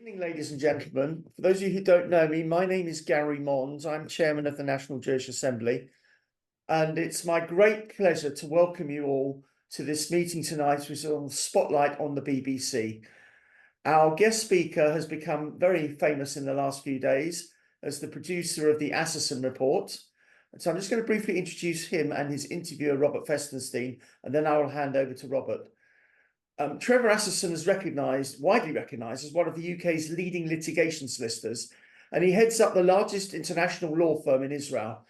Evening, ladies and gentlemen. For those of you who don't know me, my name is Gary Mons. I'm chairman of the National Jewish Assembly, and it's my great pleasure to welcome you all to this meeting tonight, which is on Spotlight on the BBC. Our guest speaker has become very famous in the last few days as the producer of the Asserson report. And so I'm just going to briefly introduce him and his interviewer, Robert Festenstein, and then I will hand over to Robert. Trevor Asserson is widely recognised as one of the UK's leading litigation solicitors, and he heads up the largest international law firm in Israel.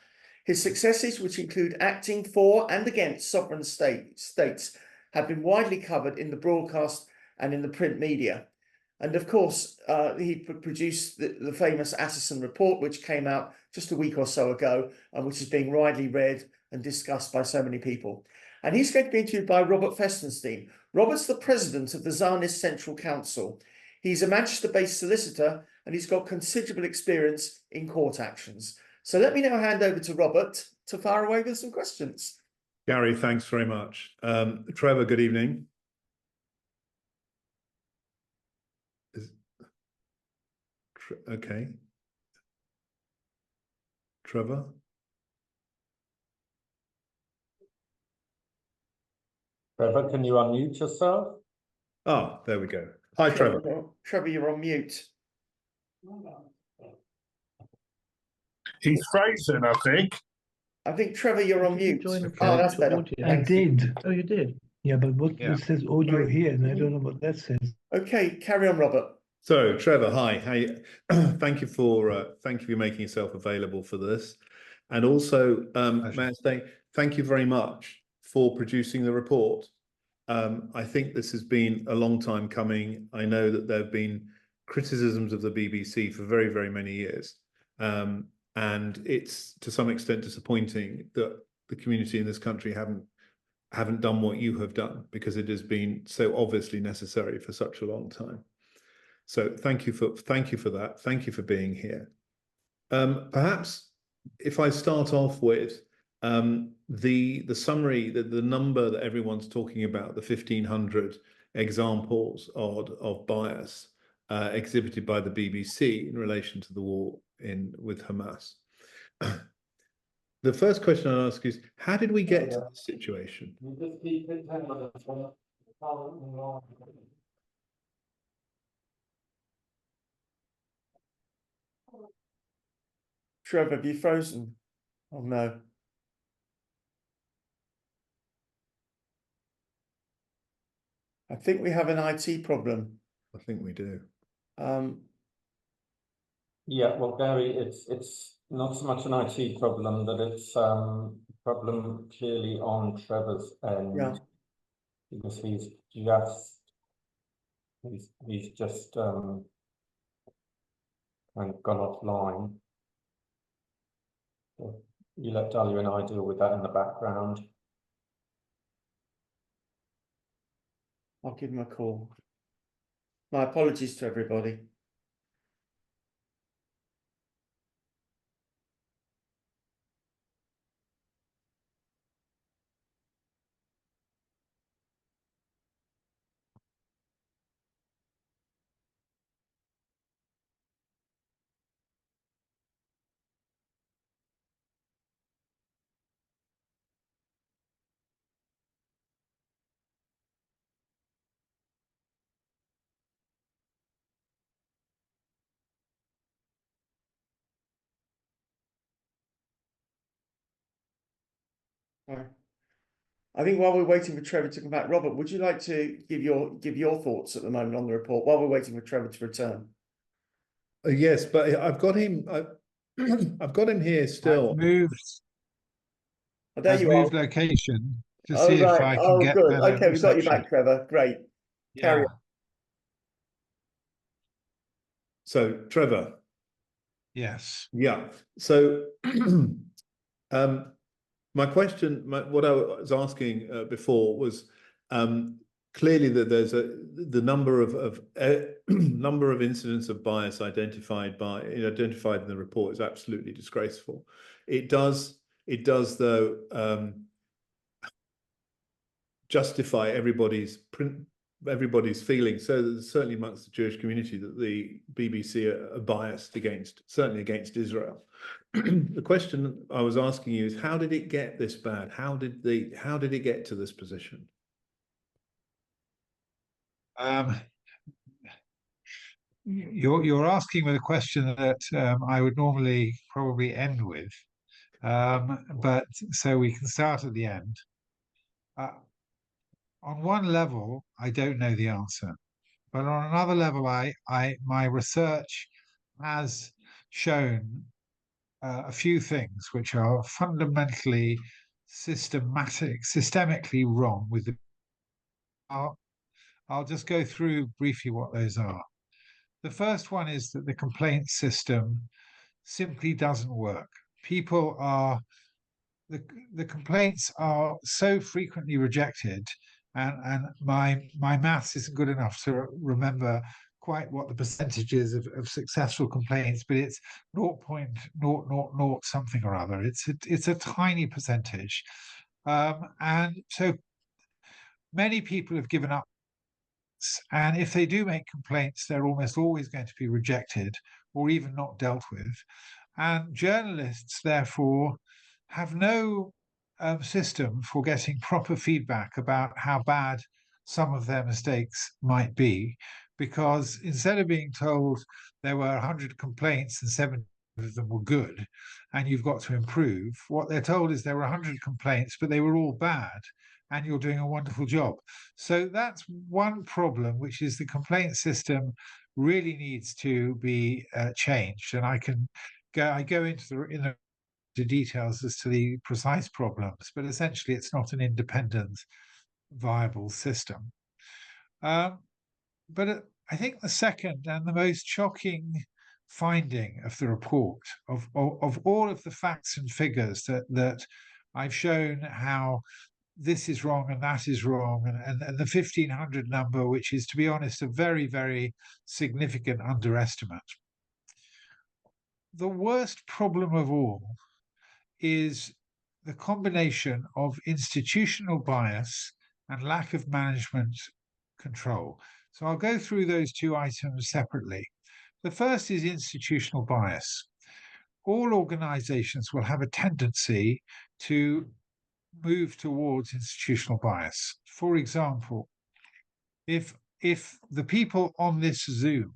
His successes, which include acting for and against sovereign states, have been widely covered in the broadcast and in the print media. And of course, he produced the famous Asserson report, which came out just a week or so ago, and which is being widely read and discussed by so many people. And he's going to be interviewed by Robert Festenstein. Robert's the president of the Zionist Central Council. He's a Manchester-based solicitor, and he's got considerable experience in court actions. So let me now hand over to Robert to fire away with some questions. Gary, thanks very much. Trevor, good evening. Okay. Trevor? Trevor, can you unmute yourself? Oh, there we go. Hi, Trevor. Trevor, you're on mute. He's frozen, I think. I think, Trevor, you're on mute. Oh, that's better. I did. Oh, you did? Yeah, but what it says audio here, and I don't know what that says. Okay, carry on, Robert. So, Trevor, hi. Thank you for making yourself available for this, and also, may I say, thank you very much for producing the report. I think this has been a long time coming. I know that there have been criticisms of the BBC for very, very many years, and it's to some extent disappointing that the community in this country haven't done what you have done, because it has been so obviously necessary for such a long time. So thank you for that. Thank you for being here. Perhaps if I start off with the summary, the number that everyone's talking about, the 1,500 examples of bias exhibited by the BBC in relation to the war with Hamas. The first question I'll ask is, how did we get to this situation? Trevor, have you frozen? Oh, no. I think we have an IT problem. I think we do. Yeah, well, Gary, it's not so much an IT problem, that it's a problem clearly on Trevor's end, because he's just kind of gone offline. So you let Dahlia and I deal with that in the background. I'll give him a call. My apologies to everybody. I think while we're waiting for Trevor to come back, Robert, would you like to give your thoughts at the moment on the report while we're waiting for Trevor to return? Yes, but I've got him. I've got him here still. I've moved. Oh, there you moved are. location to see if I can get good. better Okay, we've got you reception. back, Trevor. Great. Carry on. So, Trevor. Yes. Yeah. So, my question, what I was asking before was clearly that there's the number of incidents of bias identified in the report is absolutely disgraceful. It does though justify everybody's everybody's feeling, so certainly amongst the Jewish community, that the BBC are biased certainly against Israel. The question I was asking you is, how did it get this bad? How did it get to this position? You're asking with a question that I would normally probably end with, but so we can start at the end. On one level, I don't know the answer, but on another level, my research has shown a few things which are fundamentally systemically wrong with the. I'll just go through briefly what those are. The first one is that the complaint system simply doesn't work. The complaints are so frequently rejected, and my maths isn't good enough to remember quite what the percentage is of successful complaints, but it's 0.000 something or other. It's a tiny percentage, and so many people have given up. And if they do make complaints, they're almost always going to be rejected or even not dealt with. And journalists, therefore, have no system for getting proper feedback about how bad some of their mistakes might be, because instead of being told there were 100 complaints and 70 of them were good and you've got to improve, what they're told is there were 100 complaints, but they were all bad and you're doing a wonderful job. So that's one problem, which is the complaint system really needs to be changed. And I go into the details as to the precise problems, but essentially it's not an independent, viable system. But I think the second and the most shocking finding of the report, of all of the facts and figures that I've shown how this is wrong and that is wrong, and the 1,500 number, which is, to be honest, a very, very significant underestimate. The worst problem of all is the combination of institutional bias and lack of management control. So I'll go through those two items separately. The first is institutional bias. All organizations will have a tendency to move towards institutional bias. For example, if the people on this Zoom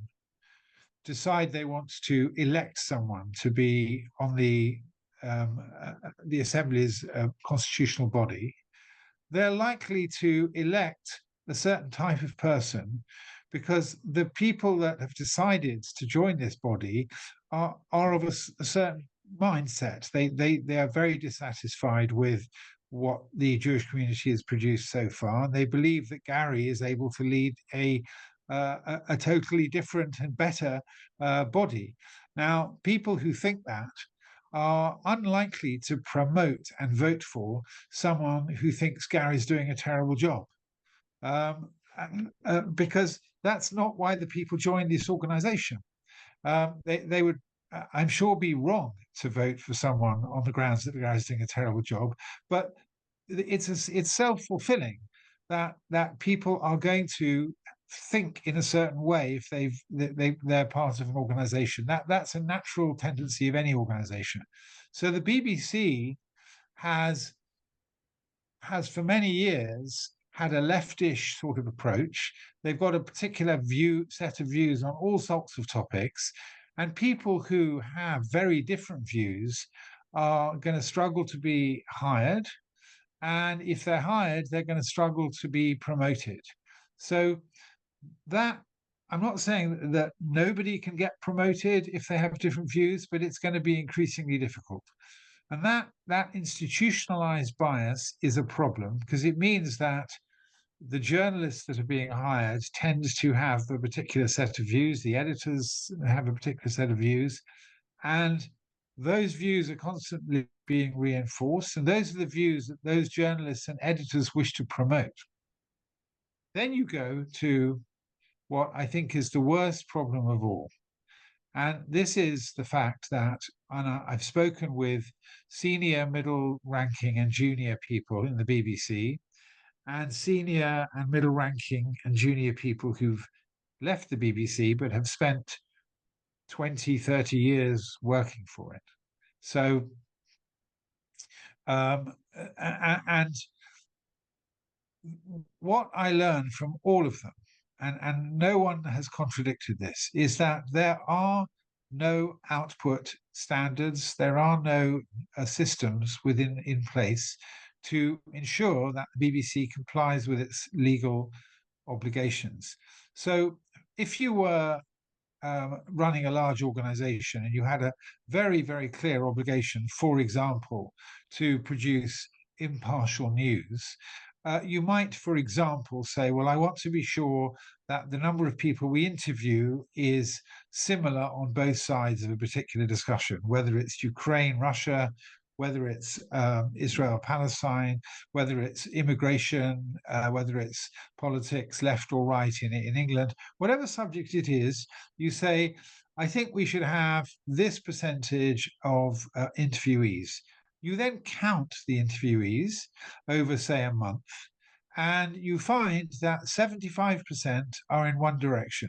decide they want to elect someone to be on the Assembly's constitutional body, they're likely to elect a certain type of person because the people that have decided to join this body are of a certain mindset. They are very dissatisfied with what the Jewish community has produced so far, and they believe that Gary is able to lead a totally different and better body. Now, people who think that are unlikely to promote and vote for someone who thinks Gary's doing a terrible job, because that's not why the people joined this organization. They would, I'm sure, be wrong to vote for someone on the grounds that the guy's doing a terrible job, but it's self-fulfilling that people are going to think in a certain way if they're part of an organization. That's a natural tendency of any organization. So the BBC has for many years had a leftish sort of approach. They've got a particular set of views on all sorts of topics, and people who have very different views are going to struggle to be hired, and if they're hired, they're going to struggle to be promoted. So that, I'm not saying that nobody can get promoted if they have different views, but it's going to be increasingly difficult. And that institutionalized bias is a problem, because it means that the journalists that are being hired tends to have a particular set of views, the editors have a particular set of views, and those views are constantly being reinforced, and those are the views that those journalists and editors wish to promote. Then you go to what I think is the worst problem of all. And this is the fact that, and I've spoken with senior, middle ranking and junior people in the BBC, and senior and middle ranking and junior people who've left the BBC but have spent 20, 30 years working for it. So, and what I learned from all of them, and no one has contradicted this, is that there are no output standards, there are no systems in place to ensure that the BBC complies with its legal obligations. So if you were running a large organization and you had a very, very clear obligation, for example, to produce impartial news, you might, for example, say, well, I want to be sure that the number of people we interview is similar on both sides of a particular discussion, whether it's Ukraine, Russia, whether it's Israel-Palestine, whether it's immigration, whether it's politics, left or right in England, whatever subject it is, you say, I think we should have this percentage of interviewees. You then count the interviewees over, say, a month, and you find that 75% are in one direction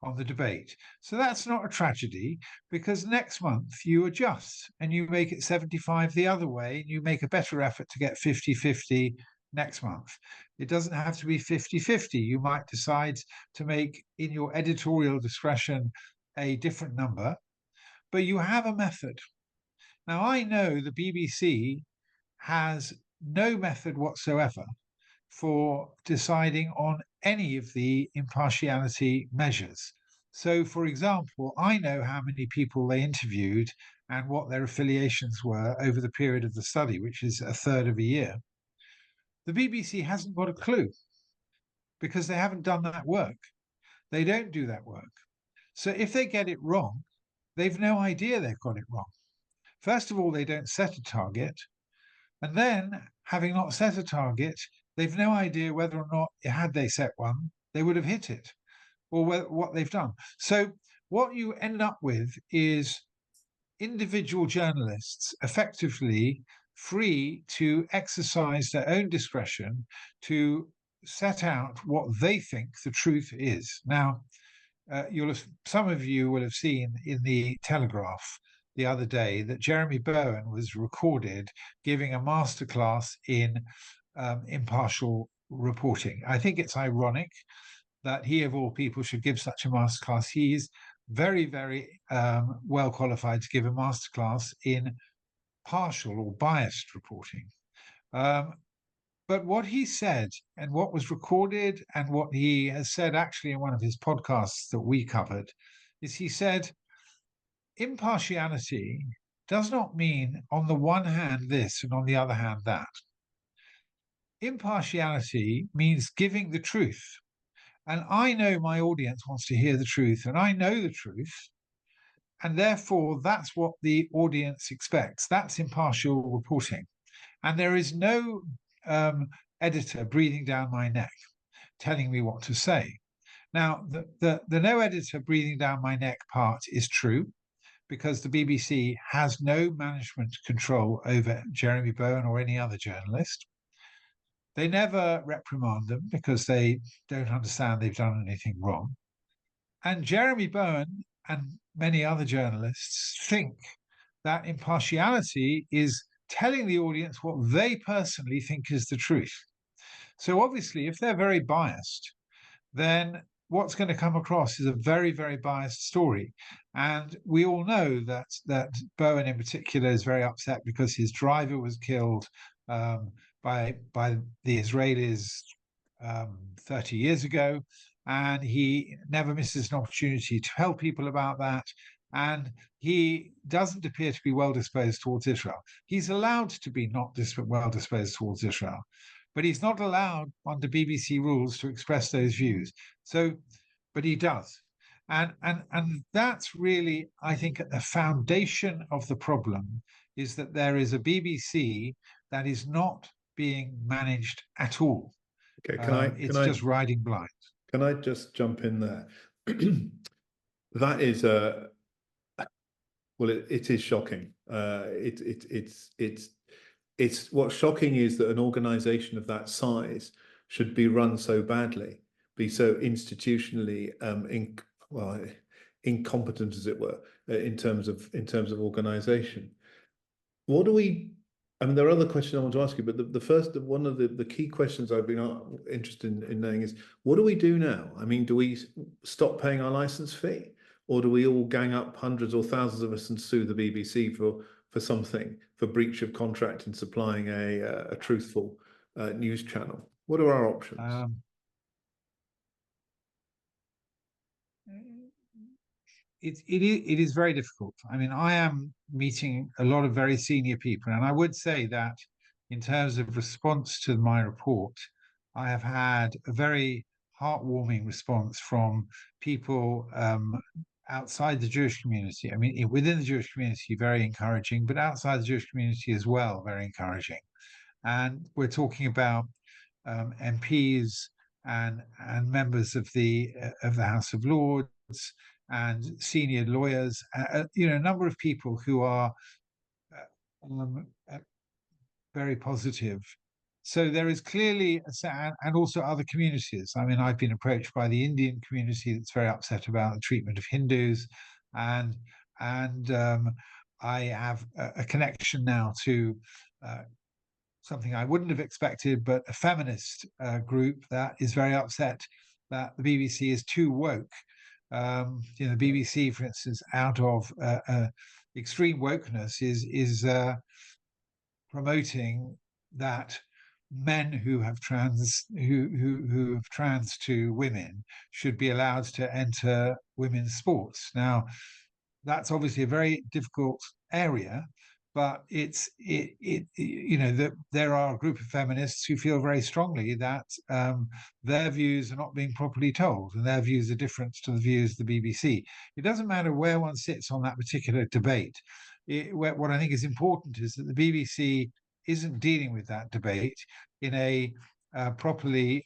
on the debate. So that's not a tragedy, because next month you adjust and you make it 75 the other way, and you make a better effort to get 50-50 next month. It doesn't have to be 50-50. You might decide to make, in your editorial discretion, a different number, but you have a method. Now, I know the BBC has no method whatsoever for deciding on any of the impartiality measures. So, for example, I know how many people they interviewed and what their affiliations were over the period of the study, which is a third of a year. The BBC hasn't got a clue because they haven't done that work. They don't do that work. So if they get it wrong, they've no idea they've got it wrong. First of all, they don't set a target. And then, having not set a target, they've no idea whether or not, had they set one, they would have hit it, or what they've done. So what you end up with is individual journalists effectively free to exercise their own discretion to set out what they think the truth is. Now, some of you will have seen in the Telegraph the other day that Jeremy Bowen was recorded giving a masterclass in impartial reporting. I think it's ironic that he, of all people, should give such a masterclass. He's very, very well qualified to give a masterclass in partial or biased reporting. But what he said and what was recorded and what he has said actually in one of his podcasts that we covered is he said, impartiality does not mean on the one hand this and on the other hand that. Impartiality means giving the truth. And I know my audience wants to hear the truth, and I know the truth. And therefore, that's what the audience expects. That's impartial reporting. And there is no editor breathing down my neck telling me what to say. Now, the no editor breathing down my neck part is true, because the BBC has no management control over Jeremy Bowen or any other journalist. They never reprimand them because they don't understand they've done anything wrong. And Jeremy Bowen and many other journalists think that impartiality is telling the audience what they personally think is the truth. So obviously, if they're very biased, then what's going to come across is a very, very biased story. And we all know that Bowen in particular is very upset because his driver was killed by the Israelis 30 years ago, and he never misses an opportunity to tell people about that. And he doesn't appear to be well disposed towards Israel. He's allowed to be not well disposed towards Israel, but he's not allowed under BBC rules to express those views. So, but he does. And that's really, I think, at the foundation of the problem, is that there is a BBC that is not being managed at all. Okay, it's just riding blind. Can I just jump in there? That is well, it is shocking. It's what's shocking is that an organisation of that size should be run so badly, be so institutionally incompetent, as it were, in terms of organisation. What do we? I mean, there are other questions I want to ask you, but one of the key questions I've been interested in knowing is, what do we do now? I mean, do we stop paying our licence fee, or do we all gang up, hundreds or thousands of us, and sue the BBC for something, for breach of contract in supplying a truthful news channel? What are our options? It is very difficult. I mean, I am meeting a lot of very senior people, and I would say that in terms of response to my report, I have had a very heartwarming response from people outside the Jewish community. I mean, within the Jewish community, very encouraging, but outside the Jewish community as well, very encouraging. And we're talking about MPs and members of the House of Lords and senior lawyers, you know, a number of people who are very positive. So there is clearly, and also other communities. I mean, I've been approached by the Indian community that's very upset about the treatment of Hindus, and I have a connection now to something I wouldn't have expected, but a feminist group that is very upset that the BBC is too woke. You know, the BBC, for instance, out of extreme wokeness, is promoting that men who have trans to women should be allowed to enter women's sports. Now, that's obviously a very difficult area, but you know, that there are a group of feminists who feel very strongly that their views are not being properly told, and their views are different to the views of the BBC. It doesn't matter where one sits on that particular debate. What I think is important is that the BBC isn't dealing with that debate in a properly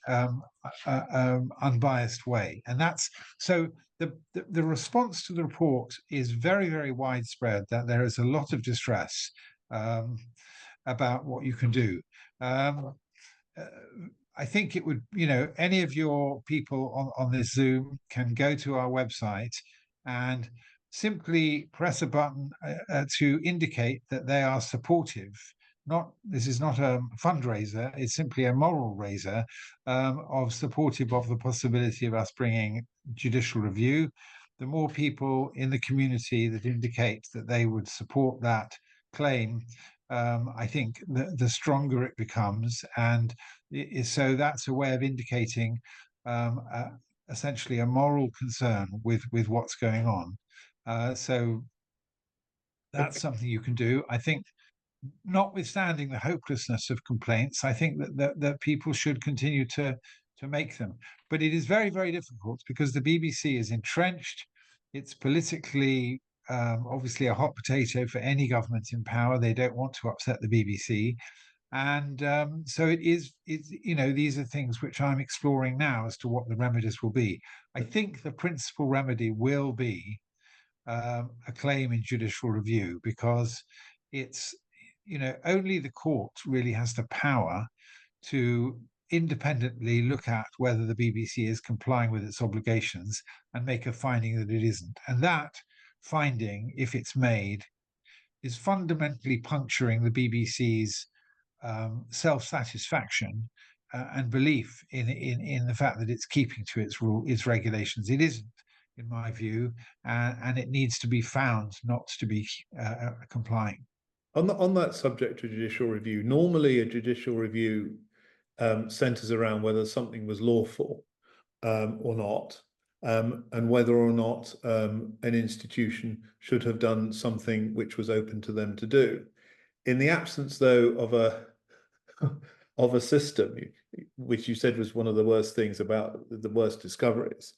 unbiased way, and that's so. The response to the report is very, very widespread, that there is a lot of distress about what you can do. I think it would, you know, any of your people on this Zoom can go to our website and simply press a button to indicate that they are supportive. This is not a fundraiser, it's simply a moral raiser of supportive of the possibility of us bringing judicial review. The more people in the community that indicate that they would support that claim, I think the stronger it becomes. And so that's a way of indicating essentially a moral concern with what's going on. So that's something you can do. I think, notwithstanding the hopelessness of complaints, I think that people should continue to make them. But it is very, very difficult because the BBC is entrenched. It's politically obviously a hot potato for any government in power. They don't want to upset the BBC. And so it's, you know, these are things which I'm exploring now as to what the remedies will be. I think the principal remedy will be a claim in judicial review, because it's, you know, only the court really has the power to independently look at whether the BBC is complying with its obligations and make a finding that it isn't. And that finding, if it's made, is fundamentally puncturing the BBC's self-satisfaction and belief in the fact that it's keeping to its regulations. It isn't, in my view, and it needs to be found not to be complying. On that subject of judicial review, normally a judicial review centres around whether something was lawful or not, and whether or not an institution should have done something which was open to them to do. In the absence, though, of a system, which you said was one of the worst things about the worst discoveries,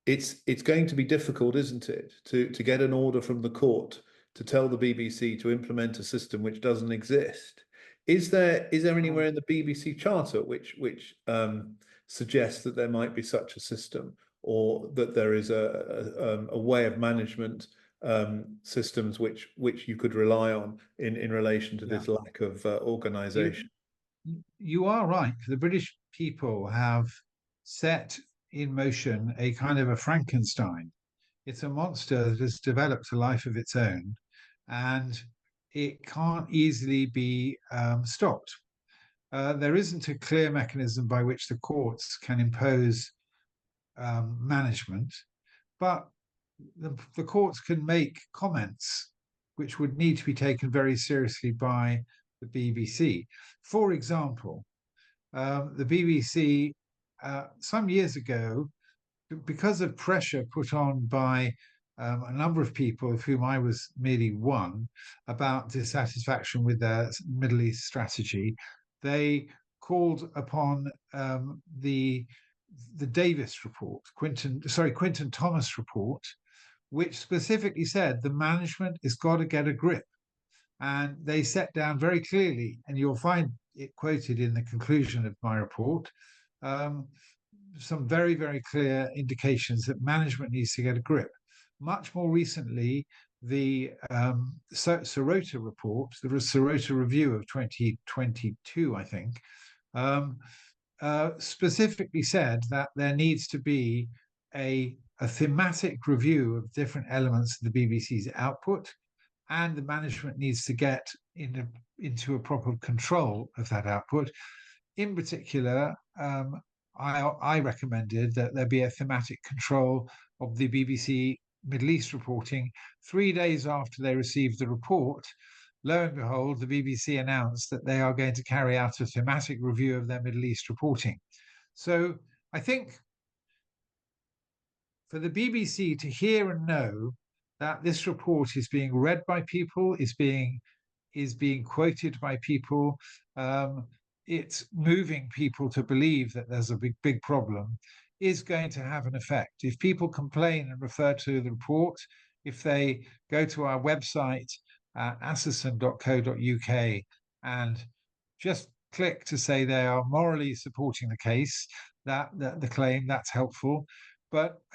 it's going to be difficult, isn't it, to get an order from the court to tell the BBC to implement a system which doesn't exist. Is there anywhere in the BBC charter which suggests that there might be such a system, or that there is a way of management systems which you could rely on in relation to this lack of organisation. You are right. The British people have set in motion a kind of a Frankenstein. It's a monster that has developed a life of its own, and it can't easily be stopped. There isn't a clear mechanism by which the courts can impose management, but the courts can make comments which would need to be taken very seriously by the BBC. For example, the BBC some years ago, because of pressure put on by a number of people, of whom I was merely one, about dissatisfaction with their Middle East strategy, they called upon the Davis report, Quinton Thomas report, which specifically said the management has got to get a grip. And they set down very clearly, and you'll find it quoted in the conclusion of my report, some very, very clear indications that management needs to get a grip. Much more recently, the Sirota report, the Sirota review of 2022, I think, specifically said that there needs to be a thematic review of different elements of the BBC's output, and the management needs to get into a proper control of that output. In particular, I recommended that there be a thematic control of the BBC Middle East reporting. 3 days after they received the report, lo and behold, the BBC announced that they are going to carry out a thematic review of their Middle East reporting. So I think for the BBC to hear and know that this report is being read by people, is being quoted by people, it's moving people to believe that there's a big problem, is going to have an effect. If people complain and refer to the report, if they go to our website at asserson.co.uk and just click to say they are morally supporting the case, that the claim, that's helpful,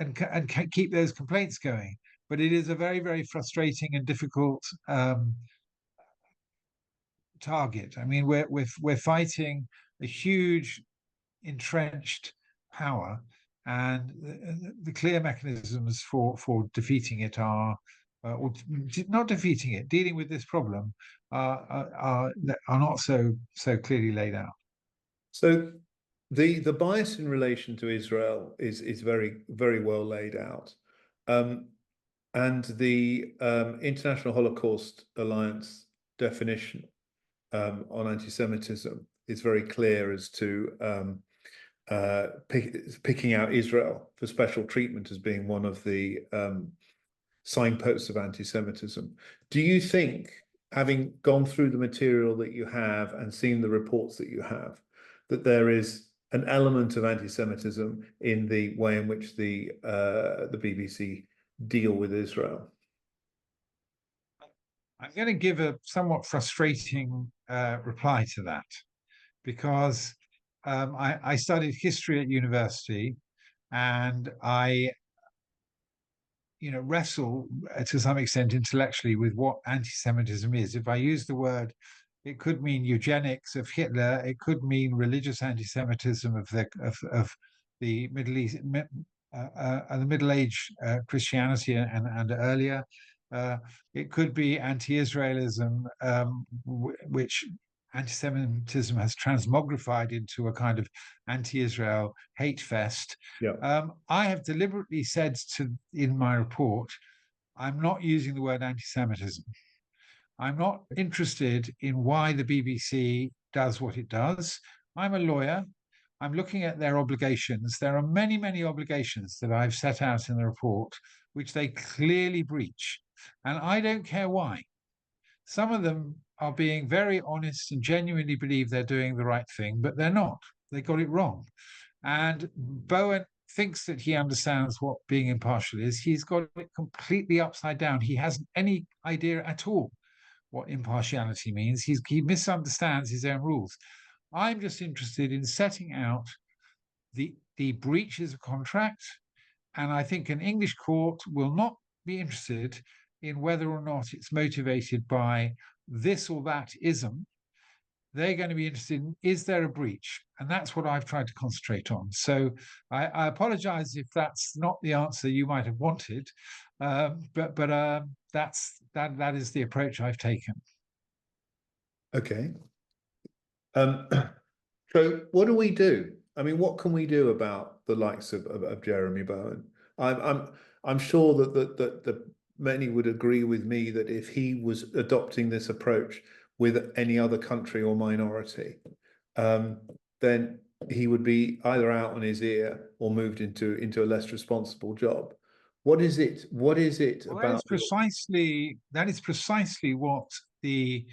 and keep those complaints going. But it is a very, very frustrating and difficult target. I mean, we're fighting a huge entrenched power, and the clear mechanisms for defeating it are, or not defeating it, dealing with this problem are not so clearly laid out. So the bias in relation to Israel is very, very well laid out. And the International Holocaust Alliance definition on anti-Semitism is very clear as to picking out Israel for special treatment as being one of the signposts of anti-Semitism. Do you think, having gone through the material that you have and seen the reports that you have, that there is an element of anti-Semitism in the way in which the BBC deal with Israel? I'm going to give a somewhat frustrating reply to that, because I studied history at university, and I wrestle to some extent intellectually with what anti-Semitism is. If I use the word, it could mean eugenics of Hitler, it could mean religious anti-Semitism of the Middle East, the Middle Age Christianity and earlier. It could be anti-Israelism, which anti-Semitism has transmogrified into a kind of anti-Israel hate fest. Yeah. I have deliberately said in my report, I'm not using the word anti-Semitism. I'm not interested in why the BBC does what it does. I'm a lawyer. I'm looking at their obligations. There are many, many obligations that I've set out in the report, which they clearly breach. And I don't care why. Some of them are being very honest and genuinely believe they're doing the right thing, but they're not. They got it wrong. And Bowen thinks that he understands what being impartial is. He's got it completely upside down. He hasn't any idea at all what impartiality means. He misunderstands his own rules. I'm just interested in setting out the breaches of contract, and I think an English court will not be interested in whether or not it's motivated by this or that ism. They're going to be interested in, is there a breach? And that's what I've tried to concentrate on. So I apologize if that's not the answer you might have wanted, but that is the approach I've taken. Okay. So what do we do? I mean, what can we do about the likes of Jeremy Bowen? I'm sure that many would agree with me that if he was adopting this approach with any other country or minority, then he would be either out on his ear or moved into a less responsible job. What is it about? That is precisely what the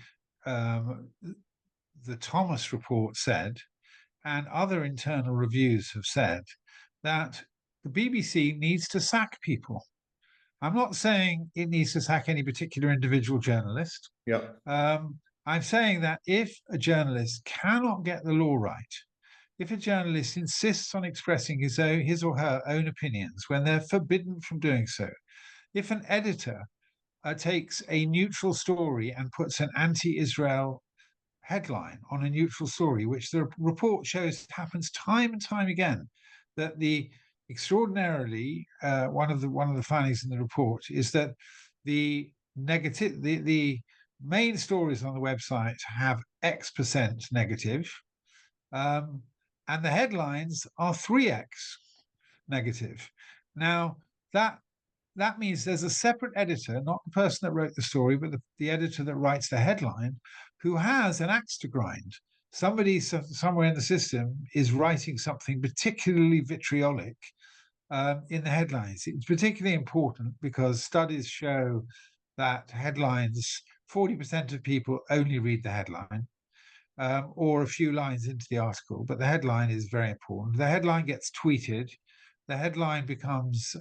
Thomas report said, and other internal reviews have said, that the BBC needs to sack people. I'm not saying it needs to sack any particular individual journalist. Yeah. I'm saying that if a journalist cannot get the law right, if a journalist insists on expressing his or her own opinions when they're forbidden from doing so, if an editor takes a neutral story and puts an anti-Israel headline on a neutral story, which the report shows happens time and time again, that the extraordinarily one of the findings in the report is that the main stories on the website have X% negative, and the headlines are 3X negative. Now that means there's a separate editor, not the person that wrote the story, but the editor that writes the headline, who has an axe to grind. Somebody somewhere in the system is writing something particularly vitriolic in the headlines. It's particularly important because studies show that headlines, 40% of people only read the headline or a few lines into the article, but the headline is very important. The headline gets tweeted. The headline becomes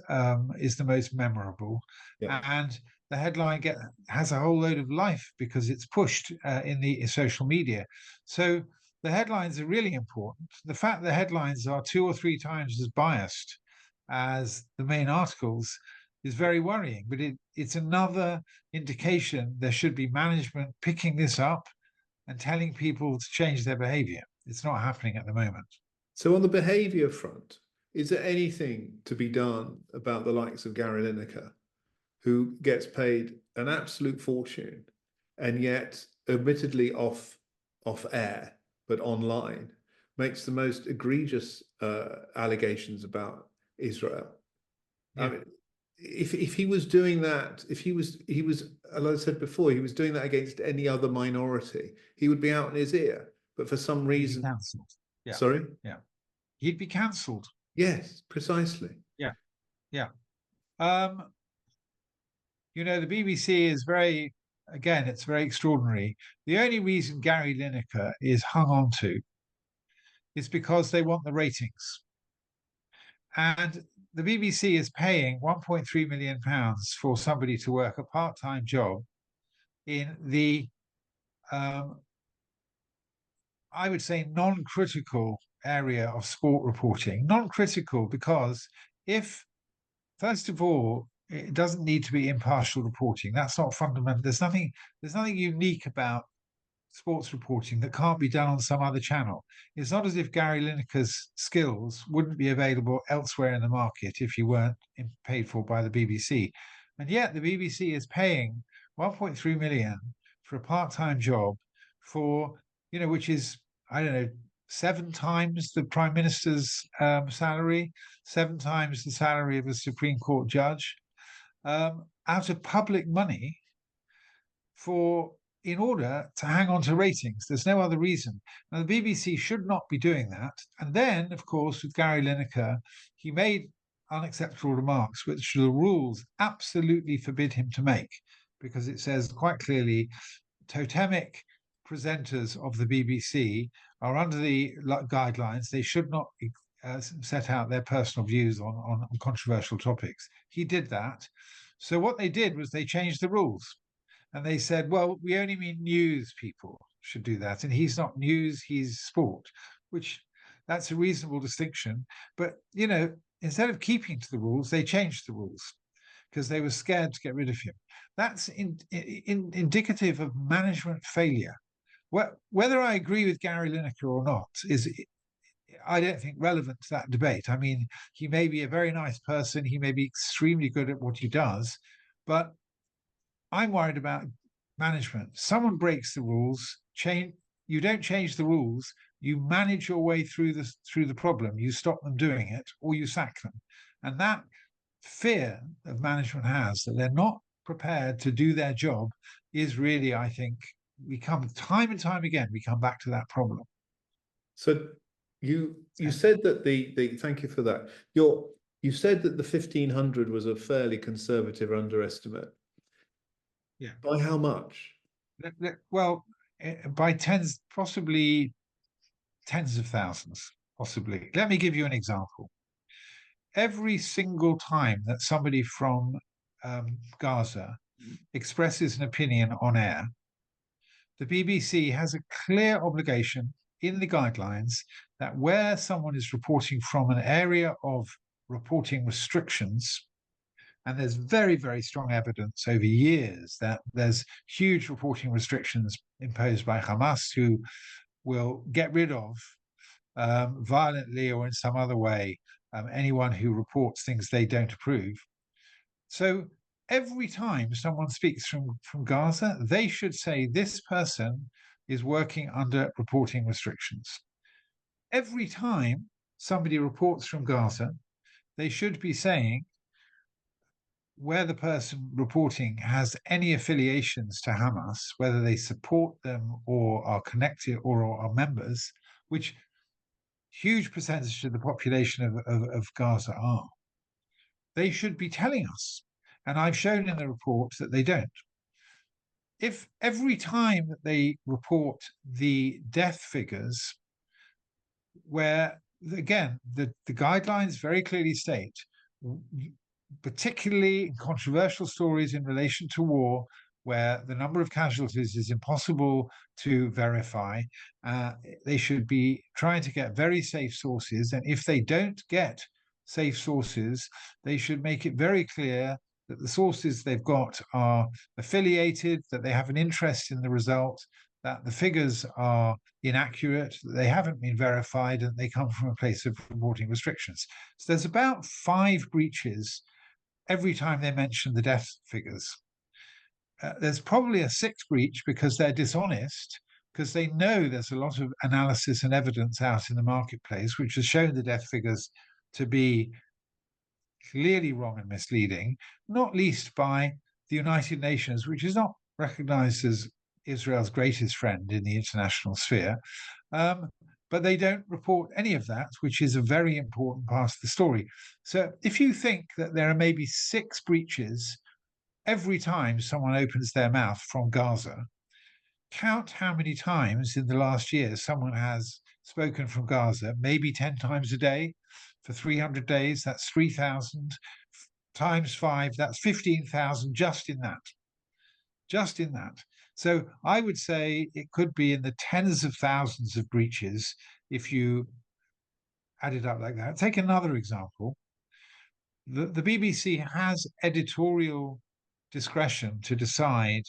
is the most memorable, and the headline has a whole load of life because it's pushed in the social media. So the headlines are really important. The fact that headlines are 2 or 3 times as biased as the main articles is very worrying, but it's another indication there should be management picking this up and telling people to change their behavior. It's not happening at the moment. So on the behavior front, is there anything to be done about the likes of Gary Lineker, who gets paid an absolute fortune and yet admittedly off air, but online, makes the most egregious allegations about Israel? Yeah. I mean, if he was doing that, if he was, as I said before, he was doing that against any other minority, he would be out in his ear. But for some reason, cancelled. Yeah. Sorry? Yeah. He'd be cancelled. Yes, precisely. Yeah. Yeah. You know, the BBC is it's very extraordinary. The only reason Gary Lineker is hung on to is because they want the ratings. And the BBC is paying £1.3 million for somebody to work a part-time job in the, I would say, non-critical area of sport reporting. Non-critical because first of all, it doesn't need to be impartial reporting. That's not fundamental. There's nothing unique about sports reporting that can't be done on some other channel. It's not as if Gary Lineker's skills wouldn't be available elsewhere in the market if he weren't paid for by the BBC. And yet the BBC is paying 1.3 million for a part-time job for, which is, 7 times the Prime Minister's salary, 7 times the salary of a Supreme Court judge, out of public money in order to hang on to ratings. There's no other reason. Now, the BBC should not be doing that. And then, of course, with Gary Lineker, he made unacceptable remarks, which the rules absolutely forbid him to make, because it says quite clearly, totemic presenters of the BBC are under the guidelines. They should not set out their personal views on controversial topics. He did that. So what they did was they changed the rules. And they said, well, we only mean news people should do that. And he's not news, he's sport, which that's a reasonable distinction. But, instead of keeping to the rules, they changed the rules because they were scared to get rid of him. That's indicative of management failure. Whether I agree with Gary Lineker or not is, I don't think, relevant to that debate. I mean, he may be a very nice person, he may be extremely good at what he does, but I'm worried about management. Someone breaks the rules, you don't change the rules, you manage your way through the problem, you stop them doing it, or you sack them. And that fear of management has, that they're not prepared to do their job, is really, I think, we come time and time again, we come back to that problem. So you said that the thank you for that. You said that the 1,500 was a fairly conservative underestimate. Yeah. By how much? Well, by tens, possibly tens of thousands, possibly. Let me give you an example. Every single time that somebody from Gaza expresses an opinion on air, the BBC has a clear obligation in the guidelines that where someone is reporting from an area of reporting restrictions, and there's very, very strong evidence over years that there's huge reporting restrictions imposed by Hamas, who will get rid of violently or in some other way anyone who reports things they don't approve. So every time someone speaks from Gaza, they should say this person is working under reporting restrictions. Every time somebody reports from Gaza, they should be saying where the person reporting has any affiliations to Hamas, whether they support them or are connected or are members, which huge percentage of the population of Gaza are. They should be telling us. And I've shown in the report that they don't. If every time that they report the death figures, where, again, the guidelines very clearly state, particularly in controversial stories in relation to war, where the number of casualties is impossible to verify, they should be trying to get very safe sources. And if they don't get safe sources, they should make it very clear that the sources they've got are affiliated, that they have an interest in the result, that the figures are inaccurate, that they haven't been verified, and they come from a place of reporting restrictions. So there's about 5 breaches every time they mention the death figures. There's probably a 6th breach because they're dishonest, because they know there's a lot of analysis and evidence out in the marketplace which has shown the death figures to be clearly wrong and misleading, not least by the United Nations, which is not recognized as Israel's greatest friend in the international sphere. But they don't report any of that, which is a very important part of the story. So if you think that there are maybe 6 breaches every time someone opens their mouth from Gaza, count how many times in the last year someone has spoken from Gaza, maybe 10 times a day for 300 days. That's 3,000 times 5, that's 15,000 just in that. Just in that. So I would say it could be in the tens of thousands of breaches if you add it up like that. Take another example. The BBC has editorial discretion to decide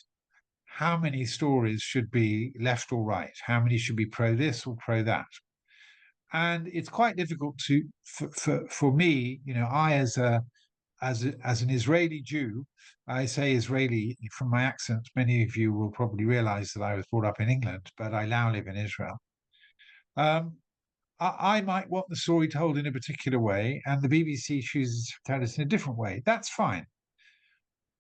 how many stories should be left or right, how many should be pro this or pro that. And it's quite difficult for me, I as an Israeli Jew, I say Israeli from my accent. Many of you will probably realize that I was brought up in England, but I now live in Israel. I might want the story told in a particular way, and the BBC chooses to tell us in a different way. That's fine.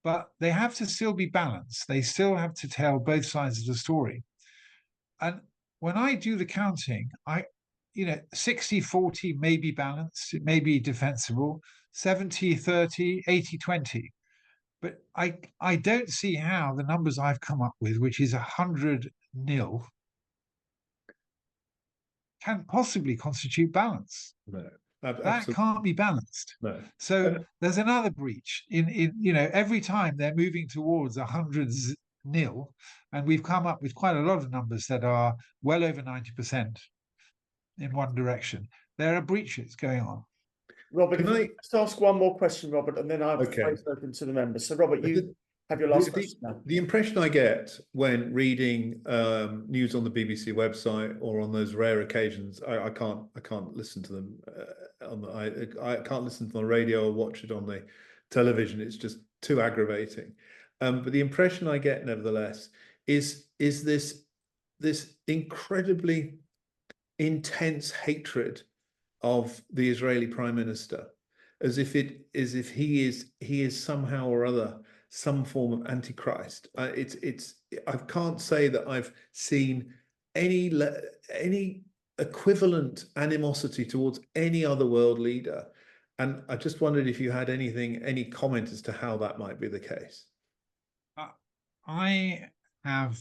But they have to still be balanced. They still have to tell both sides of the story. And when I do the counting, 60-40 may be balanced, it may be defensible, 70-30, 80-20. But I don't see how the numbers I've come up with, which is 100-0, can possibly constitute balance. No, that can't be balanced. No. So there's another breach in every time they're moving towards 100-0, and we've come up with quite a lot of numbers that are well over 90% in one direction. There are breaches going on. Robert, Can if I- you just ask one more question, Robert, and then I'll Okay. throw it open to the members. So, Robert, you have your last question now. The impression I get when reading news on the BBC website or on those rare occasions, I can't listen to them I can't listen to them on the radio or watch it on the television. It's just too aggravating. But the impression I get, nevertheless, is this incredibly intense hatred of the Israeli Prime Minister, as if he is somehow or other some form of antichrist. I can't say that I've seen any equivalent animosity towards any other world leader, and I just wondered if you had any comment as to how that might be the case. I have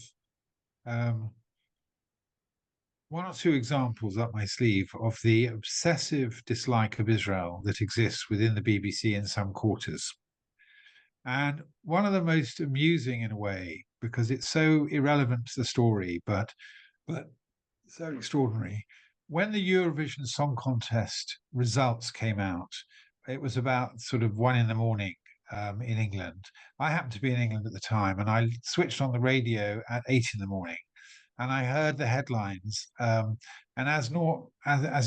one or two examples up my sleeve of the obsessive dislike of Israel that exists within the BBC in some quarters. And one of the most amusing, in a way, because it's so irrelevant to the story, but so extraordinary. When the Eurovision Song Contest results came out, it was about sort of 1 a.m. In England. I happened to be in England at the time, and I switched on the radio at 8 a.m. and I heard the headlines. And as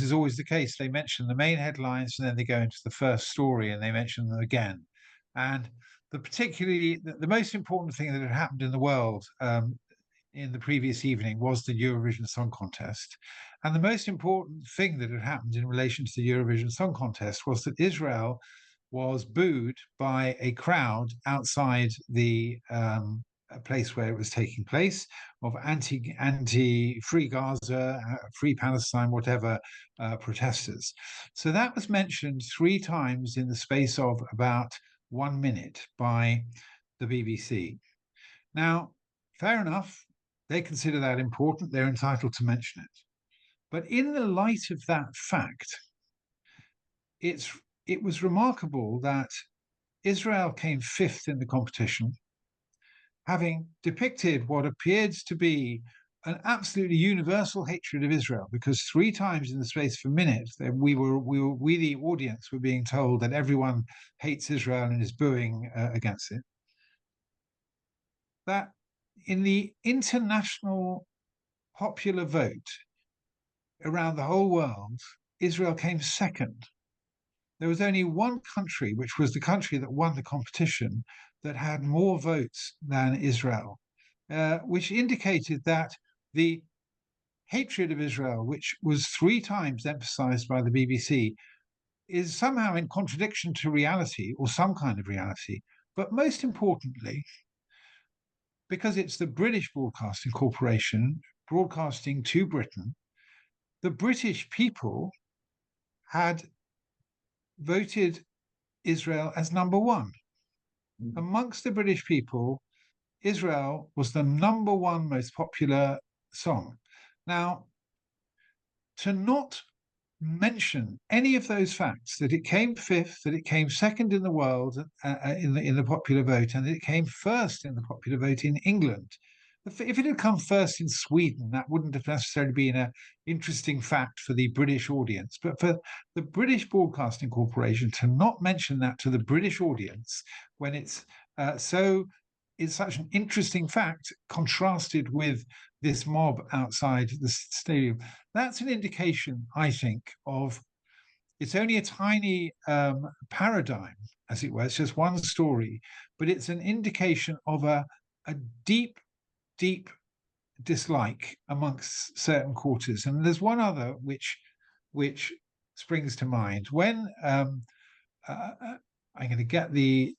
is always the case, they mention the main headlines and then they go into the first story and they mention them again. And the most important thing that had happened in the world in the previous evening was the Eurovision Song Contest. And the most important thing that had happened in relation to the Eurovision Song Contest was that Israel was booed by a crowd outside the place where it was taking place, of anti-free Gaza, free Palestine, whatever protesters. So that was mentioned 3 times in the space of about 1 minute by the BBC. Now, fair enough, they consider that important, they're entitled to mention it. But in the light of that fact, it was remarkable that Israel came 5th in the competition, having depicted what appeared to be an absolutely universal hatred of Israel, because 3 times in the space of a minute, we, the audience, were being told that everyone hates Israel and is booing against it. That in the international popular vote around the whole world, Israel came 2nd. There was only one country, which was the country that won the competition, that had more votes than Israel, which indicated that the hatred of Israel, which was 3 times emphasized by the BBC, is somehow in contradiction to reality, or some kind of reality. But most importantly, because it's the British Broadcasting Corporation broadcasting to Britain, the British people had voted Israel as number 1. Amongst the British people, Israel was the number 1 most popular song. Now, to not mention any of those facts, that it came 5th, that it came 2nd in the world in the popular vote, and that it came 1st in the popular vote in England. If it had come 1st in Sweden, that wouldn't have necessarily been an interesting fact for the British audience. But for the British Broadcasting Corporation to not mention that to the British audience when it's such an interesting fact contrasted with this mob outside the stadium, that's an indication, I think, of it's only a tiny paradigm, as it were. It's just one story, but it's an indication of a deep dislike amongst certain quarters. And there's one other which springs to mind. When I'm going to get the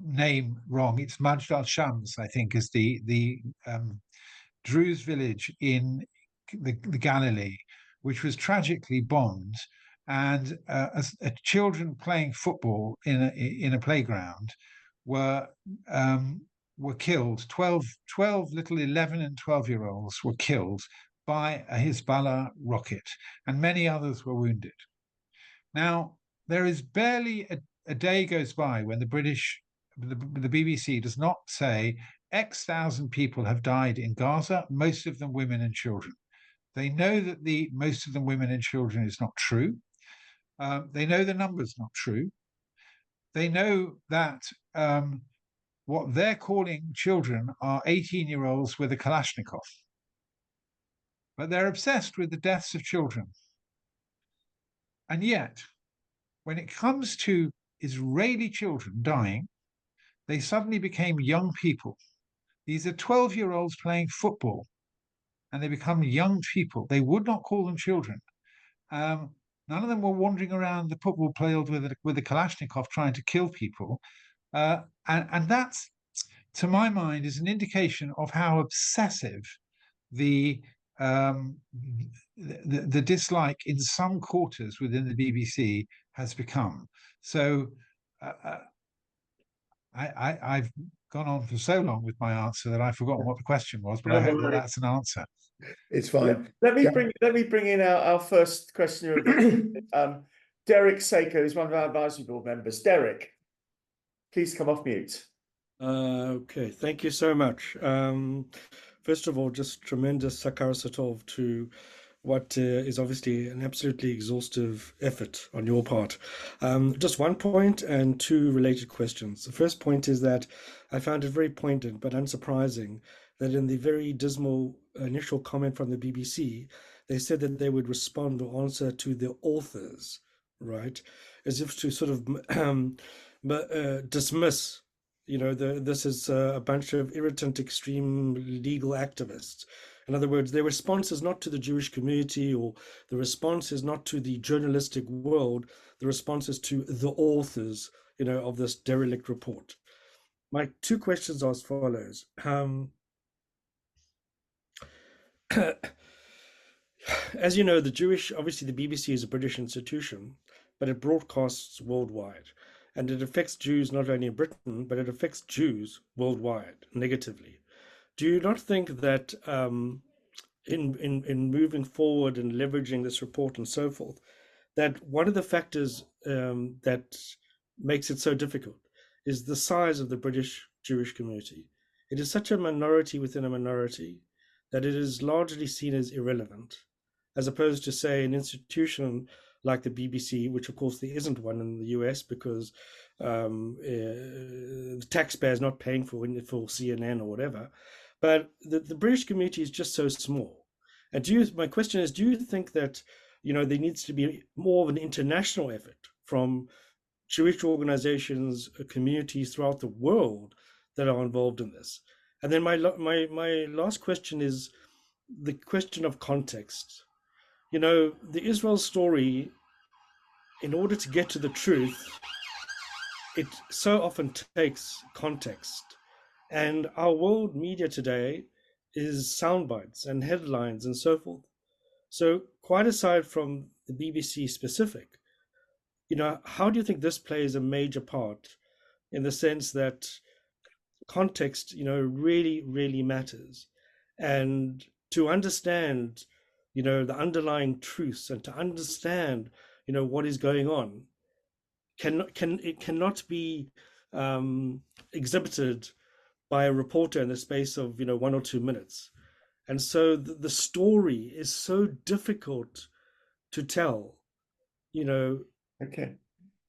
name wrong, it's Majd al-Shams, I think, is the Druze village in the Galilee, which was tragically bombed, and children playing football in a playground were killed. 12 little 11 and 12-year-olds were killed by a Hezbollah rocket, and many others were wounded. Now, there is barely a day goes by when the BBC does not say X thousand people have died in Gaza, most of them women and children. They know that most of them women and children is not true. They know the number's not true. They know that what they're calling children are 18-year-olds with a Kalashnikov. But they're obsessed with the deaths of children. And yet, when it comes to Israeli children dying, they suddenly became young people. These are 12-year-olds playing football, and they become young people. They would not call them children. None of them were wandering around the football field with a Kalashnikov trying to kill people. And that's, to my mind, is an indication of how obsessive the dislike in some quarters within the BBC has become. So I've gone on for so long with my answer that I've forgotten what the question was, but I hope that that's an answer. It's fine. Let me bring in our first questioner. Derek Saker is one of our advisory board members. Derek, please come off mute. Okay, thank you so much. First of all, just tremendous sakar satov to what is obviously an absolutely exhaustive effort on your part. Just one point and two related questions. The first point is that I found it very poignant but unsurprising that in the very dismal initial comment from the BBC, they said that they would respond or answer to the authors, right? As if to sort of dismiss, you know, this is a bunch of irritant, extreme legal activists. In other words, their response is not to the Jewish community, or the response is not to the journalistic world. The response is to the authors, you know, of this derelict report. My two questions are as follows. As you know, obviously the BBC is a British institution, but it broadcasts worldwide. And it affects Jews not only in Britain, but it affects Jews worldwide negatively. Do you not think that in moving forward and leveraging this report and so forth, that one of the factors that makes it so difficult is the size of the British Jewish community? It is such a minority within a minority that it is largely seen as irrelevant, as opposed to, say, an institution like the BBC, which of course there isn't one in the US because the taxpayer is not paying for CNN or whatever. But the British community is just so small. And my question is, do you think that, you know, there needs to be more of an international effort from Jewish organizations, communities throughout the world that are involved in this? And then my last question is the question of context. You know, the Israel story, in order to get to the truth, it so often takes context. And our world media today is sound bites and headlines and so forth. So quite aside from the BBC specific, you know, how do you think this plays a major part in the sense that context, you know, really, really matters? And to understand, you know, the underlying truths and to understand, you know, what is going on, it cannot be exhibited by a reporter in the space of, you know, 1 or 2 minutes. And so the story is so difficult to tell, you know. Okay,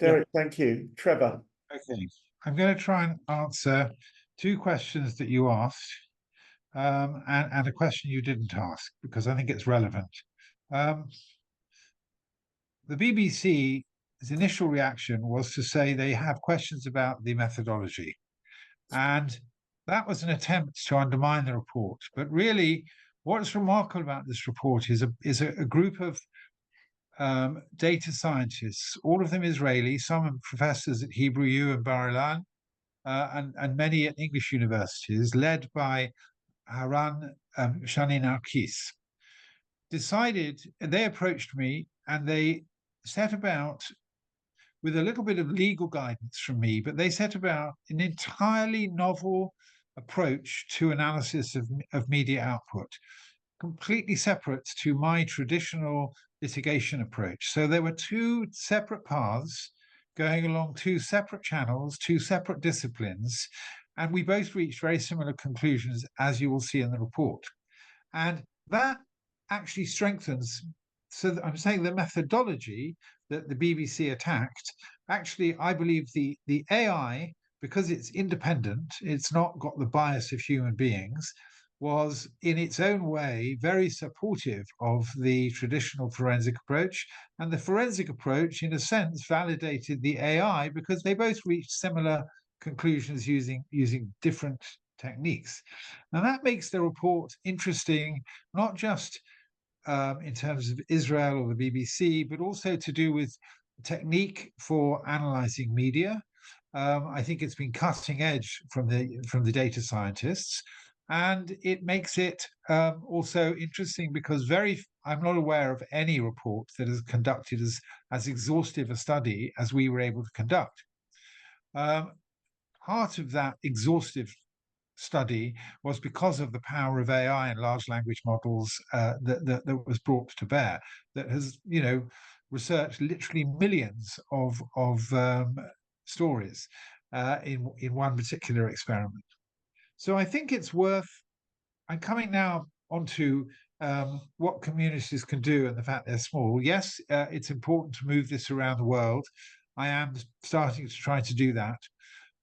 Derek, thank you. Trevor. Okay, I'm going to try and answer two questions that you asked and a question you didn't ask, because I think it's relevant. The BBC's initial reaction was to say they have questions about the methodology. And that was an attempt to undermine the report. But really, what's remarkable about this report is a group of data scientists, all of them Israeli, some professors at Hebrew U and Bar Ilan, and many at English universities, led by Haran Shani Narkis. They approached me and they set about, with a little bit of legal guidance from me, but they set about an entirely novel approach to analysis of media output, completely separate to my traditional litigation approach. So there were two separate paths going along two separate channels, two separate disciplines, and we both reached very similar conclusions, as you will see in the report. And that actually strengthens, so I'm saying the methodology that the BBC attacked, actually, I believe the AI, because it's independent, it's not got the bias of human beings, was in its own way very supportive of the traditional forensic approach. And the forensic approach, in a sense, validated the AI because they both reached similar conclusions using different techniques. Now that makes the report interesting, not just in terms of Israel or the BBC, but also to do with technique for analyzing media. I think it's been cutting edge from the data scientists, and it makes it also interesting because I'm not aware of any report that has conducted as exhaustive a study as we were able to conduct. Part of that exhaustive study was because of the power of AI and large language models that was brought to bear, that has, researched literally millions of stories in one particular experiment. So I think it's worth. I'm coming now onto what communities can do and the fact they're small. Yes, it's important to move this around the world. I am starting to try to do that.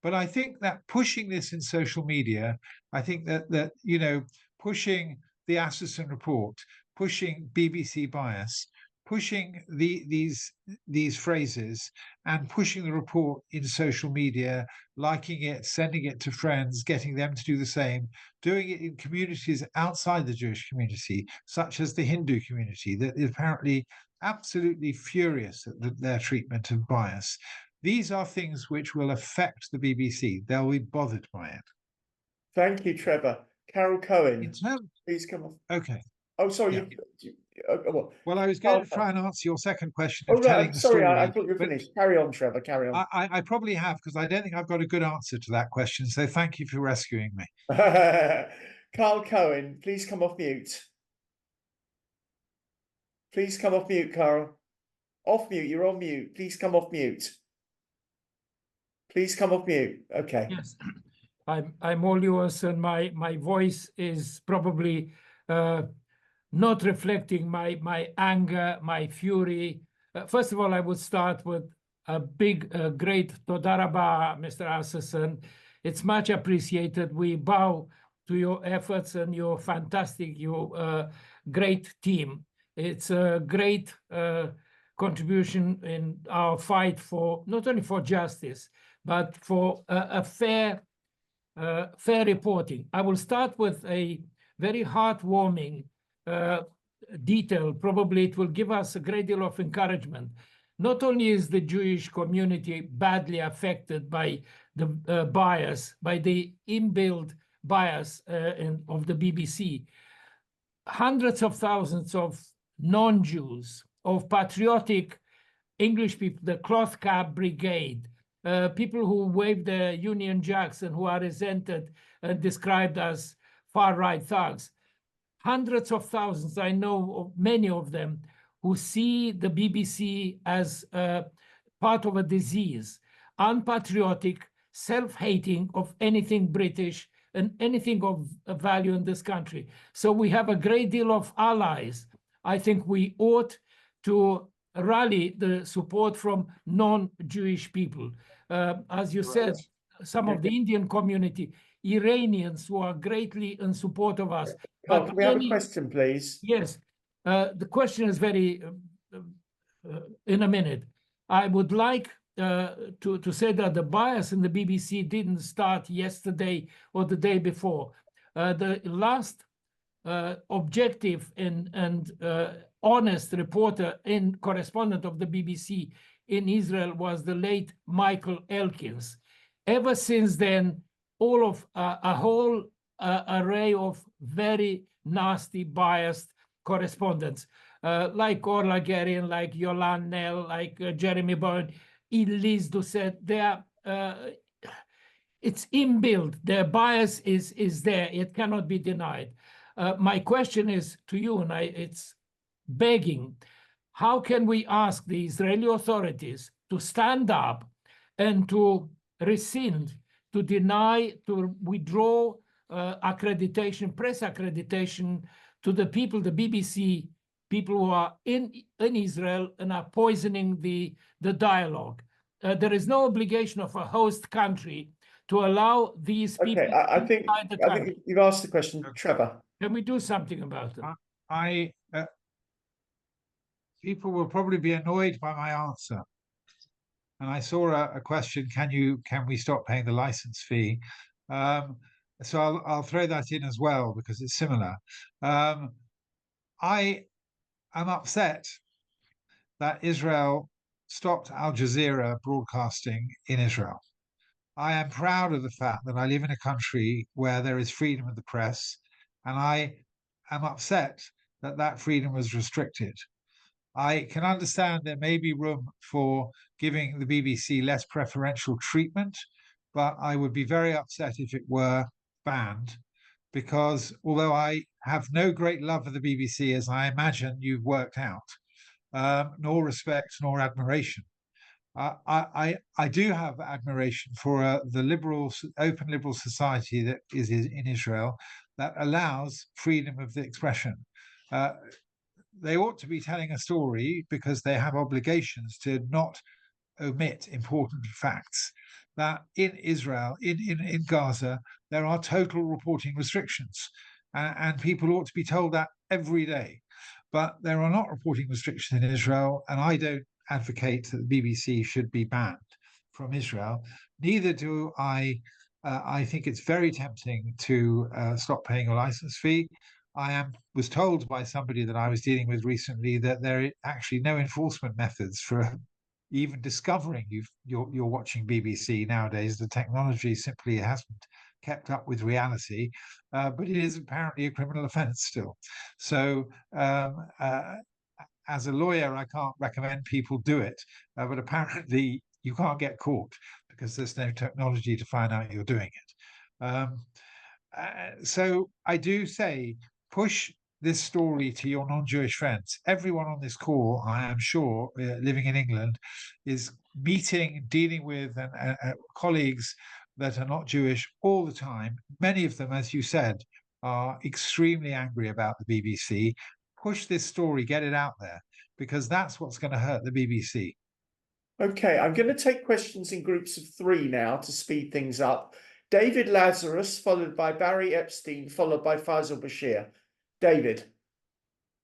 But I think that pushing this in social media, I think that pushing the Asserson report, pushing BBC bias, pushing these phrases, and pushing the report in social media, liking it, sending it to friends, getting them to do the same, doing it in communities outside the Jewish community, such as the Hindu community, that is apparently absolutely furious at their treatment of bias. These are things which will affect the BBC. They'll be bothered by it. Thank you, Trevor. Carol Cohen, please come on. Okay. Oh, sorry. Yeah. Well, I was going to try and answer your second question of telling the story. I thought you were finished. Carry on, Trevor. Carry on. I probably have, because I don't think I've got a good answer to that question. So thank you for rescuing me. Carl Cohen, please come off mute. Please come off mute, Carl. Off mute. You're on mute. Please come off mute. Please come off mute. Okay. Yes, I'm all yours, and my voice is probably not reflecting my anger, my fury. First of all, I would start with a big, great Toda Rabah, Mr. Asserson. It's much appreciated. We bow to your efforts and your fantastic, your great team. It's a great contribution in our fight for not only for justice, but for a fair reporting. I will start with a very heartwarming detail. Probably it will give us a great deal of encouragement. Not only is the Jewish community badly affected by the bias, by the inbuilt bias of the BBC, hundreds of thousands of non-Jews, of patriotic English people, the Cloth Cap Brigade, people who wave the Union Jacks and who are resented and described as far-right thugs. Hundreds of thousands, I know of many of them, who see the BBC as part of a disease, unpatriotic, self-hating of anything British and anything of value in this country. So we have a great deal of allies. I think we ought to rally the support from non-Jewish people. As you said, some of the Indian community, Iranians who are greatly in support of us. Carl, can we have a question, please? Yes. The question is very, in a minute. I would like to say that the bias in the BBC didn't start yesterday or the day before. The last objective and honest reporter and correspondent of the BBC in Israel was the late Michael Elkins. Ever since then, all of a whole array of very nasty, biased correspondents, like Orla Guerin, like Yolande Nell, like Jeremy Bowen, Elise Doucet, they are, it's inbuilt. Their bias is there. It cannot be denied. My question is to you, and it's begging, how can we ask the Israeli authorities to stand up and to rescind, to deny, to withdraw accreditation, press accreditation to the people, the BBC people who are in Israel and are poisoning the dialogue. There is no obligation of a host country to allow these people. Okay, I think you've asked the question, Trevor. Can we do something about it? People will probably be annoyed by my answer. And I saw a question: can we stop paying the license fee? So I'll throw that in as well because it's similar. I am upset that Israel stopped Al Jazeera broadcasting in Israel. I am proud of the fact that I live in a country where there is freedom of the press, and I am upset that that freedom was restricted. I can understand there may be room for giving the BBC less preferential treatment, but I would be very upset if it were banned, because although I have no great love for the BBC, as I imagine you've worked out, nor respect nor admiration, I do have admiration for the open liberal society that is in Israel that allows freedom of the expression. They ought to be telling a story because they have obligations to not omit important facts. That in Israel, in Gaza, there are total reporting restrictions, and people ought to be told that every day. But there are not reporting restrictions in Israel, and I don't advocate that the BBC should be banned from Israel. Neither do I. I think it's very tempting to stop paying a license fee. Was told by somebody that I was dealing with recently that there are actually no enforcement methods for even discovering you're watching BBC nowadays. The technology simply hasn't kept up with reality, but it is apparently a criminal offence still. So as a lawyer, I can't recommend people do it, but apparently you can't get caught because there's no technology to find out you're doing it. So I do say, push this story to your non-Jewish friends. Everyone on this call, I am sure, living in England, is dealing with colleagues that are not Jewish all the time. Many of them, as you said, are extremely angry about the BBC. Push this story, get it out there, because that's what's going to hurt the BBC. Okay, I'm going to take questions in groups of 3 now to speed things up. David Lazarus, followed by Barry Epstein, followed by Faisal Bashir. David,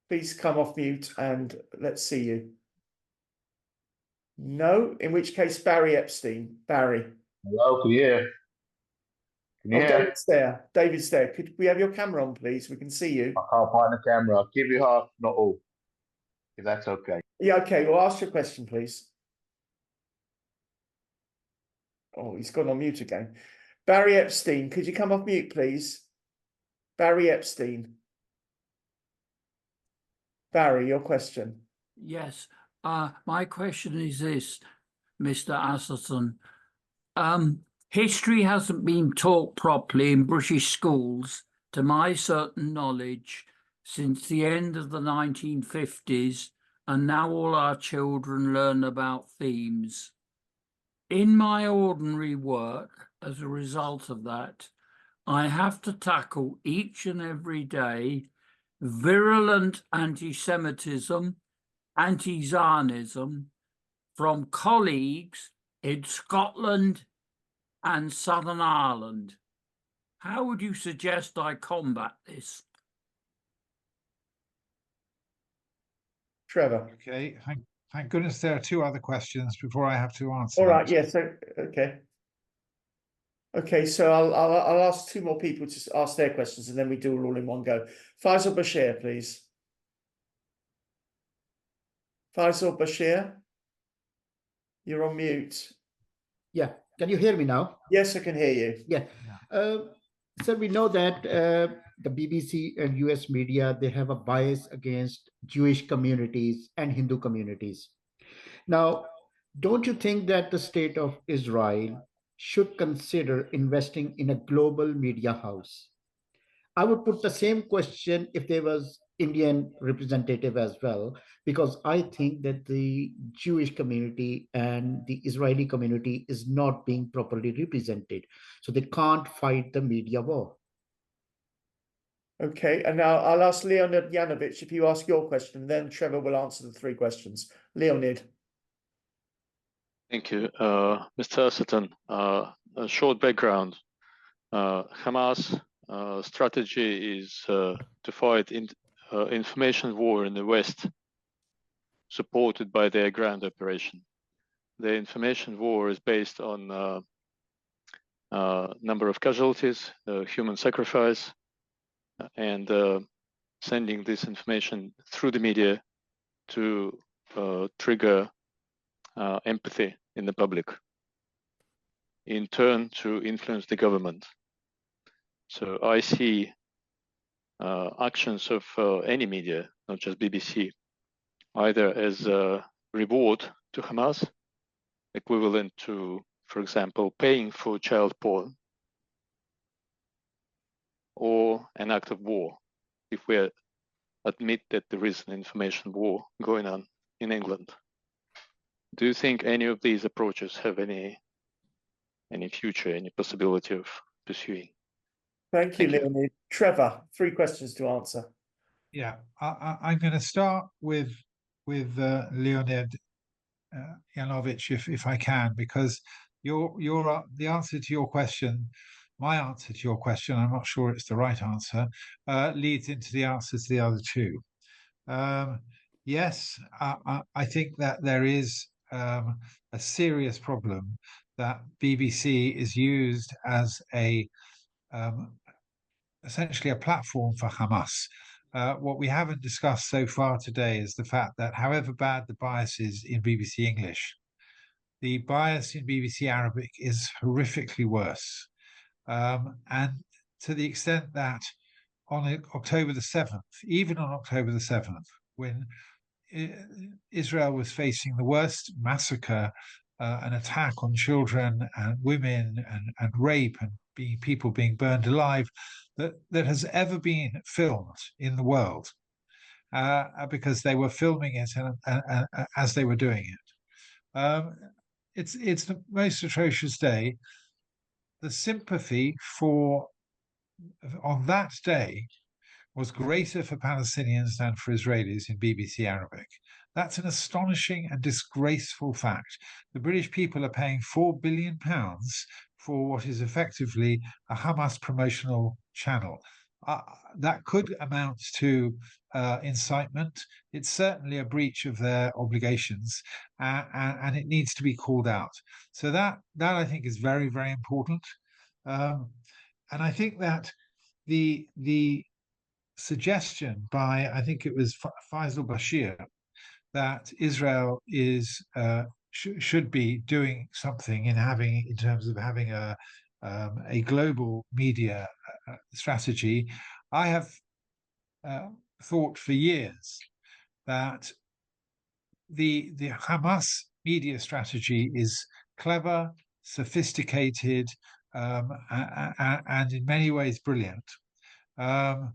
please come off mute and let's see you. No, in which case Barry Epstein. Barry. Hello, can you hear? Can you hear? David's there. David's there. Could we have your camera on, please? We can see you. I can't find the camera. I'll give you half, not all, if that's okay. Yeah, okay. Well, ask your question, please. Oh, he's gone on mute again. Barry Epstein, could you come off mute, please? Barry Epstein. Barry, your question. Yes. My question is this, Mr. Asserson. History hasn't been taught properly in British schools, to my certain knowledge, since the end of the 1950s, and now all our children learn about themes. In my ordinary work, as a result of that, I have to tackle each and every day virulent anti-Semitism, anti-Zionism from colleagues in Scotland and Southern Ireland. How would you suggest I combat this? Trevor. Okay, thank goodness there are 2 other questions before I have to answer. All right, yes, okay. Okay, so I'll ask 2 more people to ask their questions and then we do it all in one go. Faisal Bashir, please. Faisal Bashir, you're on mute. Yeah, can you hear me now? Yes, I can hear you. Yeah. Sir, we know that the BBC and US media, they have a bias against Jewish communities and Hindu communities. Now, don't you think that the state of Israel should consider investing in a global media house? I would put the same question if there was Indian representative as well, because I think that the Jewish community and the Israeli community is not being properly represented. So they can't fight the media war. Okay, and now I'll ask Leonid Yanovich if you ask your question, then Trevor will answer the 3 questions. Leonid. Thank you. Mr. Asserson, a short background. Hamas strategy is to fight information war in the West, supported by their ground operation. The information war is based on number of casualties, human sacrifice, and sending this information through the media to trigger empathy in the public, in turn to influence the government. So I see actions of any media, not just BBC, either as a reward to Hamas, equivalent to, for example, paying for child porn, or an act of war, if we admit that there is an information war going on in England. Do you think any of these approaches have any future, any possibility of pursuing? Thank you, Leonid. Trevor, 3 questions to answer. Yeah, I'm going to start with Leonid Yanovich, if I can, because the answer to your question, my answer to your question, I'm not sure it's the right answer, leads into the answer to the other 2. Yes, I think that there is a serious problem that BBC is used as essentially a platform for Hamas. What we haven't discussed so far today is the fact that however bad the bias is in BBC English, the bias in BBC Arabic is horrifically worse. And to the extent that on October the 7th, even on October the 7th, when Israel was facing the worst massacre, an attack on children and women and rape and people being burned alive that has ever been filmed in the world, because they were filming it and as they were doing it. It's the most atrocious day. The sympathy on that day was greater for Palestinians than for Israelis in BBC Arabic. That's an astonishing and disgraceful fact. The British people are paying £4 billion for what is effectively a Hamas promotional channel. That could amount to incitement. It's certainly a breach of their obligations, and it needs to be called out. So that I think is very, very important. And I think that the suggestion by, I think it was Faisal Bashir, that Israel is should be doing something in terms of having a global media strategy. I have thought for years that the Hamas media strategy is clever, sophisticated, and in many ways brilliant. I'm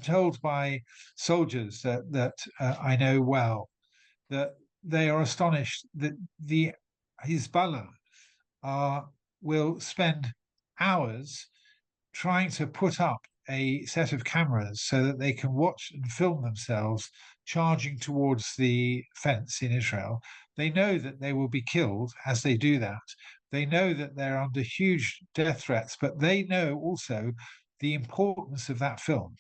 told by soldiers that I know well that they are astonished that the Hezbollah will spend hours trying to put up a set of cameras so that they can watch and film themselves charging towards the fence in Israel. They know that they will be killed as they do that. They know that they're under huge death threats, but they know also the importance of that film.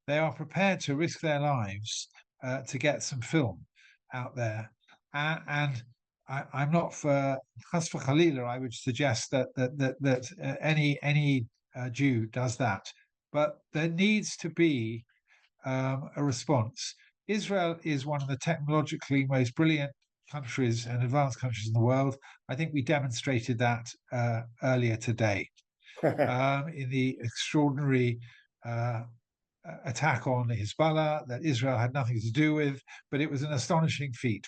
They are prepared to risk their lives to get some film out there. And I'm not for Chas v'Chalila. I would suggest that any Jew does that, but there needs to be a response. Israel is one of the technologically most brilliant countries and advanced countries in the world. I think we demonstrated that earlier today in the extraordinary attack on Hezbollah that Israel had nothing to do with, but it was an astonishing feat.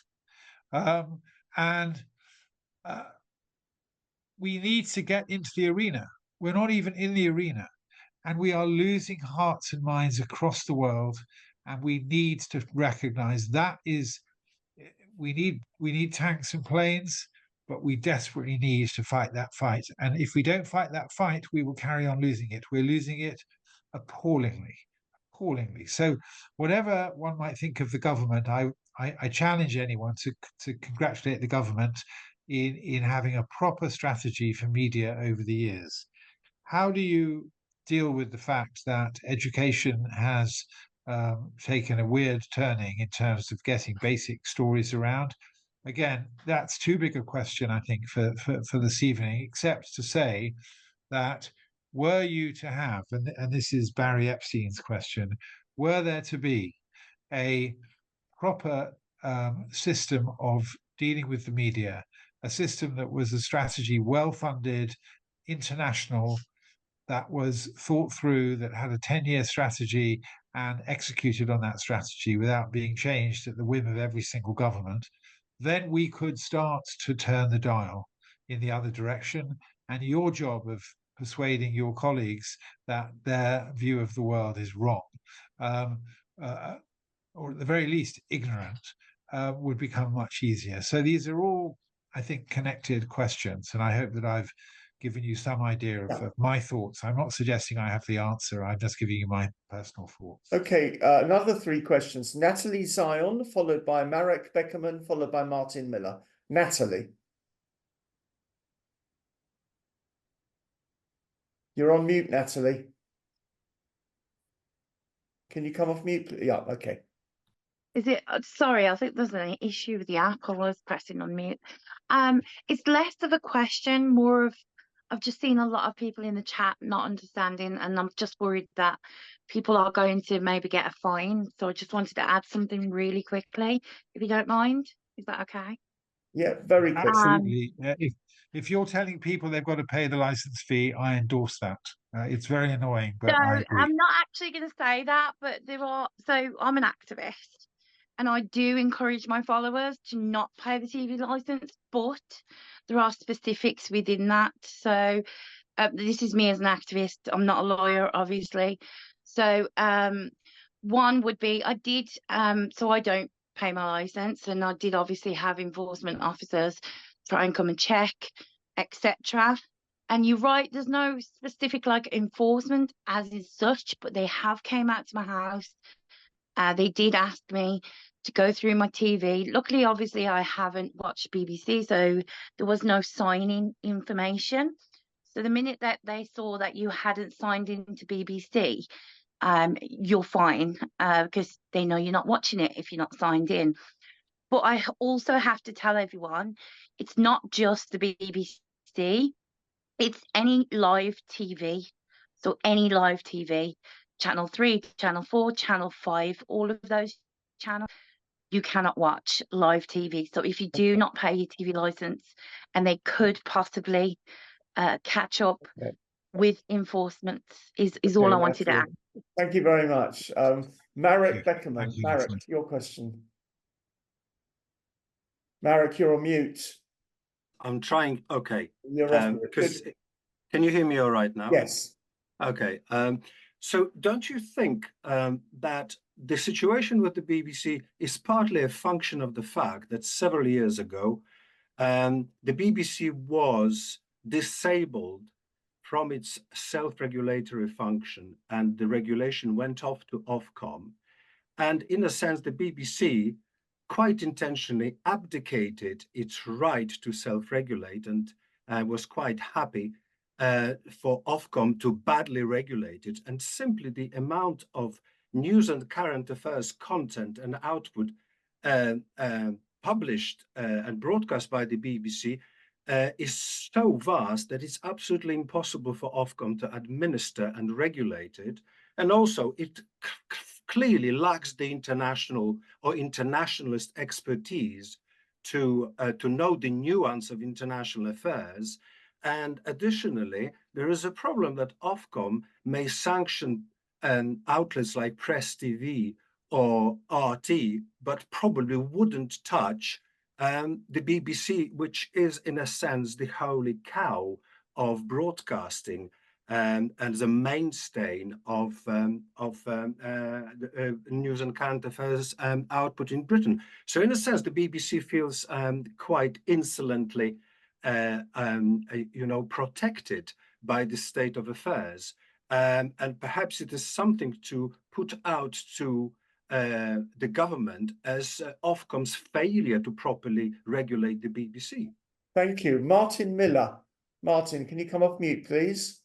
We need to get into the arena. We're not even in the arena, and we are losing hearts and minds across the world, and we need to recognize that is we need tanks and planes, but we desperately need to fight that fight. And if we don't fight that fight, we will carry on losing it. We're losing it appallingly. So whatever one might think of the government, I challenge anyone to congratulate the government in having a proper strategy for media over the years. How do you deal with the fact that education has taken a weird turning in terms of getting basic stories around? Again, that's too big a question, I think, for this evening, except to say that were you to have, and this is Barry Epstein's question, were there to be a proper system of dealing with the media, a system that was a strategy well-funded, international, that was thought through, that had a 10-year strategy and executed on that strategy without being changed at the whim of every single government, then we could start to turn the dial in the other direction. And your job of persuading your colleagues that their view of the world is wrong, or at the very least ignorant, would become much easier. So these are all, I think, connected questions, and I hope that I've given you some idea of my thoughts. I'm not suggesting I have the answer. I'm just giving you my personal thoughts. Okay, another 3 questions. Natalie Zion, followed by Marek Beckerman, followed by Martin Miller. Natalie. You're on mute, Natalie. Can you come off mute? Yeah, okay. Is it? Sorry, I think there's an issue with the app. I was pressing on mute. It's less of a question, more of I've just seen a lot of people in the chat not understanding, and I'm just worried that people are going to maybe get a fine. So I just wanted to add something really quickly, if you don't mind. Is that okay? Yeah, very quick. Absolutely. If you're telling people they've got to pay the license fee, I endorse that. It's very annoying, but No, I agree. I'm not actually going to say that, but there are. So I'm an activist, and I do encourage my followers to not pay the TV license, but there are specifics within that. So this is me as an activist. I'm not a lawyer, obviously. So one would be I did. So I don't pay my license, and I did obviously have enforcement officers try and come and check, etc. And you're right, there's no specific like enforcement as is such, but they have came out to my house. They did ask me to go through my TV. Luckily, obviously, I haven't watched BBC, so there was no signing information. So the minute that they saw that you hadn't signed into BBC, you're fine, because they know you're not watching it if you're not signed in. But I also have to tell everyone, it's not just the BBC. It's any live TV. So any live TV, Channel 3, Channel 4, Channel 5, all of those channels, you cannot watch live TV. So if you do not pay your TV license, and they could possibly catch up with enforcement, is all I wanted to add. Thank you very much. Marek Beckerman. Marek, your question. Marek, you're on mute. I'm trying. Okay. You're off. Can you hear me all right now? Yes. Okay. So don't you think that the situation with the BBC is partly a function of the fact that several years ago, the BBC was disabled from its self-regulatory function, and the regulation went off to Ofcom. And in a sense, the BBC quite intentionally abdicated its right to self-regulate, and was quite happy for Ofcom to badly regulate it. And simply the amount of news and current affairs content and output published and broadcast by the BBC is so vast that it's absolutely impossible for Ofcom to administer and regulate it. And also it clearly lacks the international or internationalist expertise to know the nuance of international affairs. And additionally, there is a problem that Ofcom may sanction outlets like Press TV or RT, but probably wouldn't touch the BBC, which is in a sense the holy cow of broadcasting and the mainstay of news and current affairs output in Britain. So in a sense, the BBC feels quite insolently protected by the state of affairs. And perhaps it is something to put out to the government as Ofcom's failure to properly regulate the BBC. Thank you. Martin Miller. Martin, can you come off mute, please?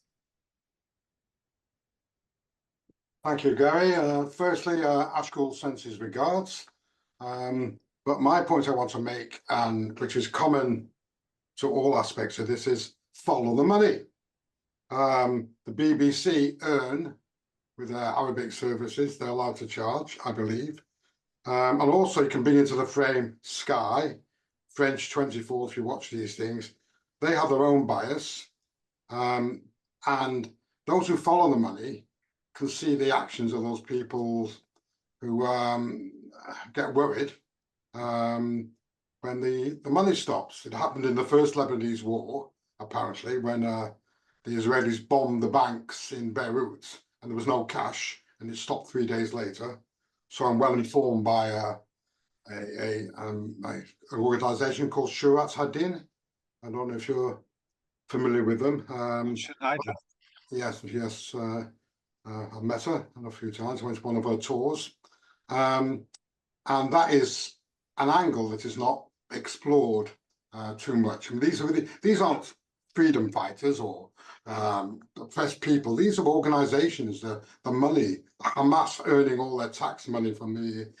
Thank you, Gary. Firstly, Ashkul sends his regards. But my point I want to make, and which is common to all aspects of this, is follow the money. The BBC earn with their Arabic services, they're allowed to charge, I believe. And also you can bring into the frame Sky, French 24, if you watch these things. They have their own bias. And those who follow the money can see the actions of those people who get worried when the money stops. It happened in the first Lebanese war, apparently, when the Israelis bombed the banks in Beirut and there was no cash, and it stopped 3 days later. So I'm well informed by an organization called Shurat Hadin. I don't know if you're familiar with them. Yes, I've met her a few times. I went to one of her tours. And that is an angle that is not explored too much. I mean, these aren't freedom fighters or oppressed people. These are organizations, the money, Hamas earning all their tax money from the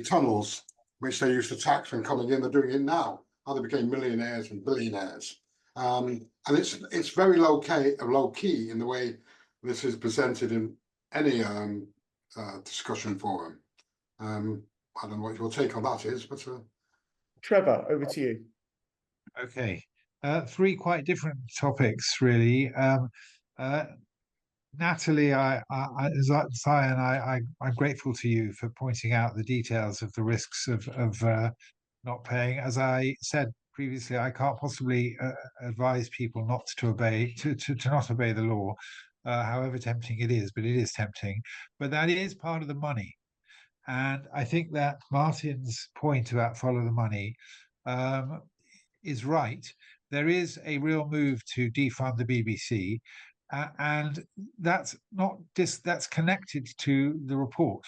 tunnels, which they used to tax when coming in. They're doing it now. How they became millionaires and billionaires. And it's very low key in the way this is presented in any discussion forum. I don't know what your take on that is, but Trevor, over to you. Okay, three quite different topics, really. Natalie, I'm grateful to you for pointing out the details of the risks of not paying. As I said previously, I can't possibly advise people not to obey to not obey the law, however tempting it is. But it is tempting. But that is part of the money, and I think that Martin's point about follow the money is right. There is a real move to defund the BBC, and that's connected to the report.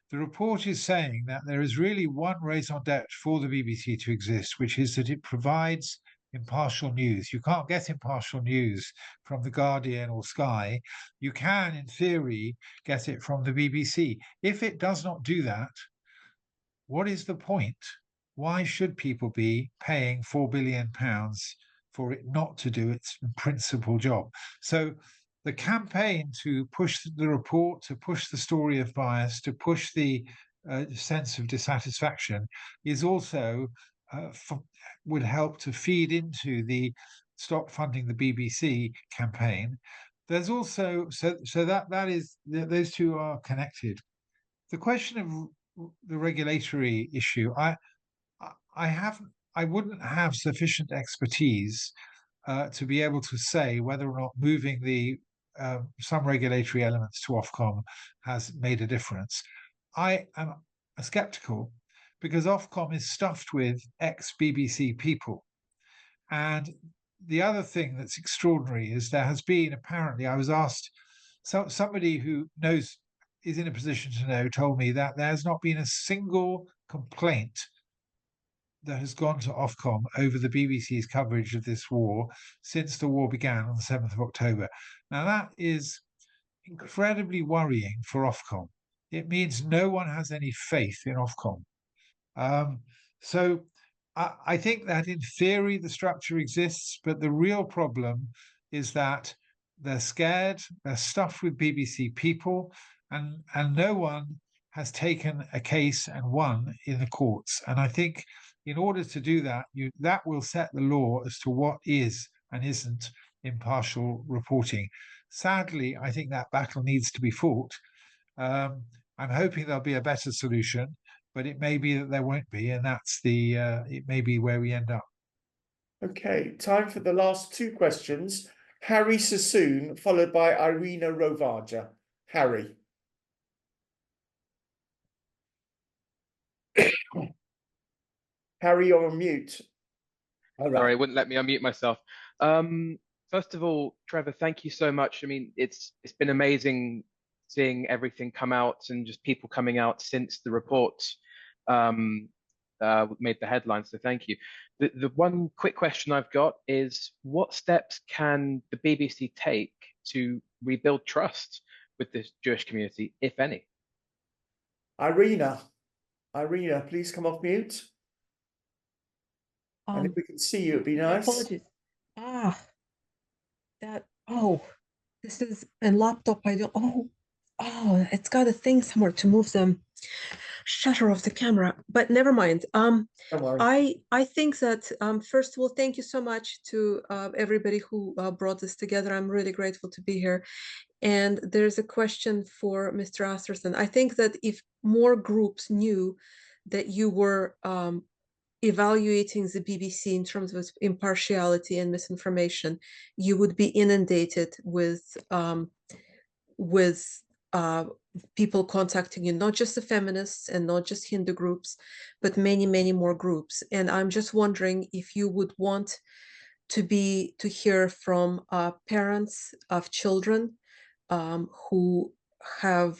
The report is saying that there is really one raison d'etre for the BBC to exist, which is that it provides impartial news. You can't get impartial news from The Guardian or Sky. You can, in theory, get it from the BBC. If it does not do that, what is the point? Why should people be paying £4 billion for it not to do its principal job? So the campaign to push the report, to push the story of bias, to push the sense of dissatisfaction is also would help to feed into the Stop Funding the BBC campaign. There's also that is those two are connected. The question of the regulatory issue, I wouldn't have sufficient expertise to be able to say whether or not moving the some regulatory elements to Ofcom has made a difference. I am skeptical because Ofcom is stuffed with ex-BBC people. And the other thing that's extraordinary is there has been, apparently, I was asked, somebody who knows, is in a position to know, told me that there has not been a single complaint that has gone to Ofcom over the BBC's coverage of this war since the war began on the 7th of October. Now, that is incredibly worrying for Ofcom. It means no one has any faith in Ofcom. So I think that in theory, the structure exists, but the real problem is that they're scared, they're stuffed with BBC people, and no one has taken a case and won in the courts. And I think in order to do that, that will set the law as to what is and isn't impartial reporting. Sadly, I think that battle needs to be fought. I'm hoping there'll be a better solution, but it may be that there won't be, and that's it may be where we end up. Okay, time for the last two questions. Harry Sassoon, followed by Irina Rovaja. Harry. Harry, you're on mute. All right. Sorry, it wouldn't let me unmute myself. First of all, Trevor, thank you so much. I mean, it's been amazing seeing everything come out and just people coming out since the report made the headlines. So thank you. The one quick question I've got is, what steps can the BBC take to rebuild trust with the Jewish community, if any? Irina, please come off mute. And if we can see you, it'd be nice. Apologies. This is a laptop. It's got a thing somewhere to move the shutter of the camera, but never mind. Don't worry. I think that first of all, thank you so much to everybody who brought this together. I'm really grateful to be here. And there's a question for Mr. Asserson. I think that if more groups knew that you were evaluating the BBC in terms of its impartiality and misinformation, you would be inundated with people contacting you, not just the feminists and not just Hindu groups, but many, many more groups. And I'm just wondering if you would want to hear from parents of children who have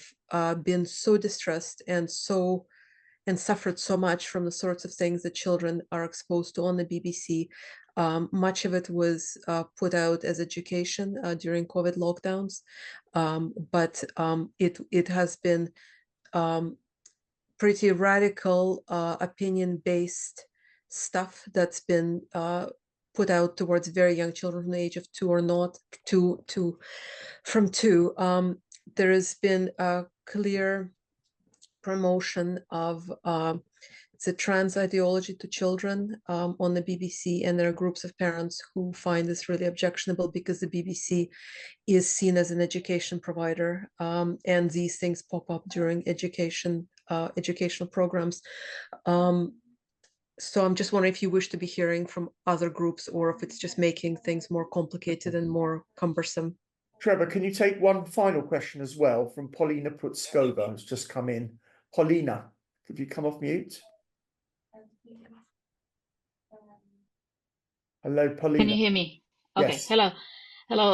been so distressed and suffered so much from the sorts of things that children are exposed to on the BBC. Much of it was put out as education during COVID lockdowns, but it has been pretty radical opinion-based stuff that's been put out towards very young children from the age of 2 or not, from 2. There has been a clear promotion of the trans ideology to children on the BBC, and there are groups of parents who find this really objectionable because the BBC is seen as an education provider, and these things pop up during educational programs. So I'm just wondering if you wish to be hearing from other groups or if it's just making things more complicated and more cumbersome. Trevor, can you take one final question as well from Paulina Prutskova, who's just come in? Paulina, could you come off mute? Hello, Paulina. Can you hear me? Okay, Yes. hello.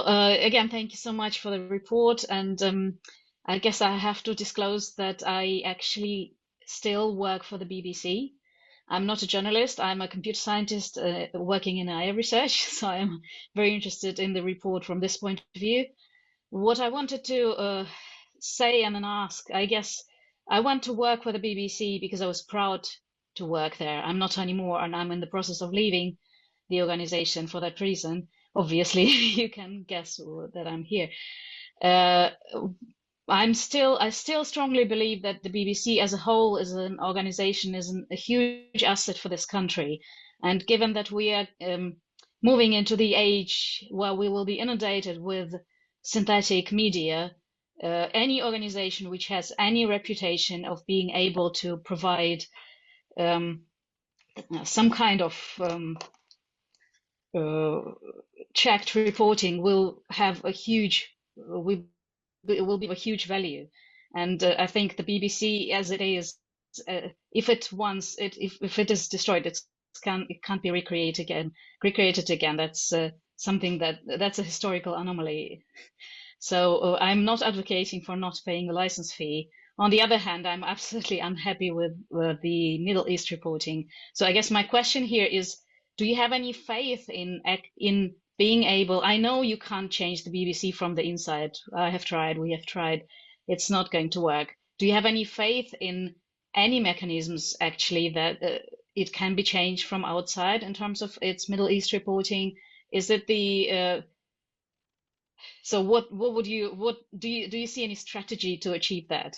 Again, thank you so much for the report. And I guess I have to disclose that I actually still work for the BBC. I'm not a journalist. I'm a computer scientist working in AI research. So I'm very interested in the report from this point of view. What I wanted to say and then ask, I guess I went to work for the BBC because I was proud to work there. I'm not anymore, and I'm in the process of leaving the organization for that reason. Obviously, you can guess that I'm here. I still strongly believe that the BBC as a whole as an organization is a huge asset for this country. And given that we are moving into the age where we will be inundated with synthetic media, any organization which has any reputation of being able to provide some kind of checked reporting will have a huge will be of a huge value. And I think the BBC as it is, if it is destroyed, it can't be recreated again. That's something that's a historical anomaly. So I'm not advocating for not paying the license fee. On the other hand, I'm absolutely unhappy with the Middle East reporting. So I guess my question here is, do you have any faith in being able, I know you can't change the BBC from the inside. I have tried, we have tried. It's not going to work. Do you have any faith in any mechanisms actually that it can be changed from outside in terms of its Middle East reporting? Is it the so what do you see any strategy to achieve that?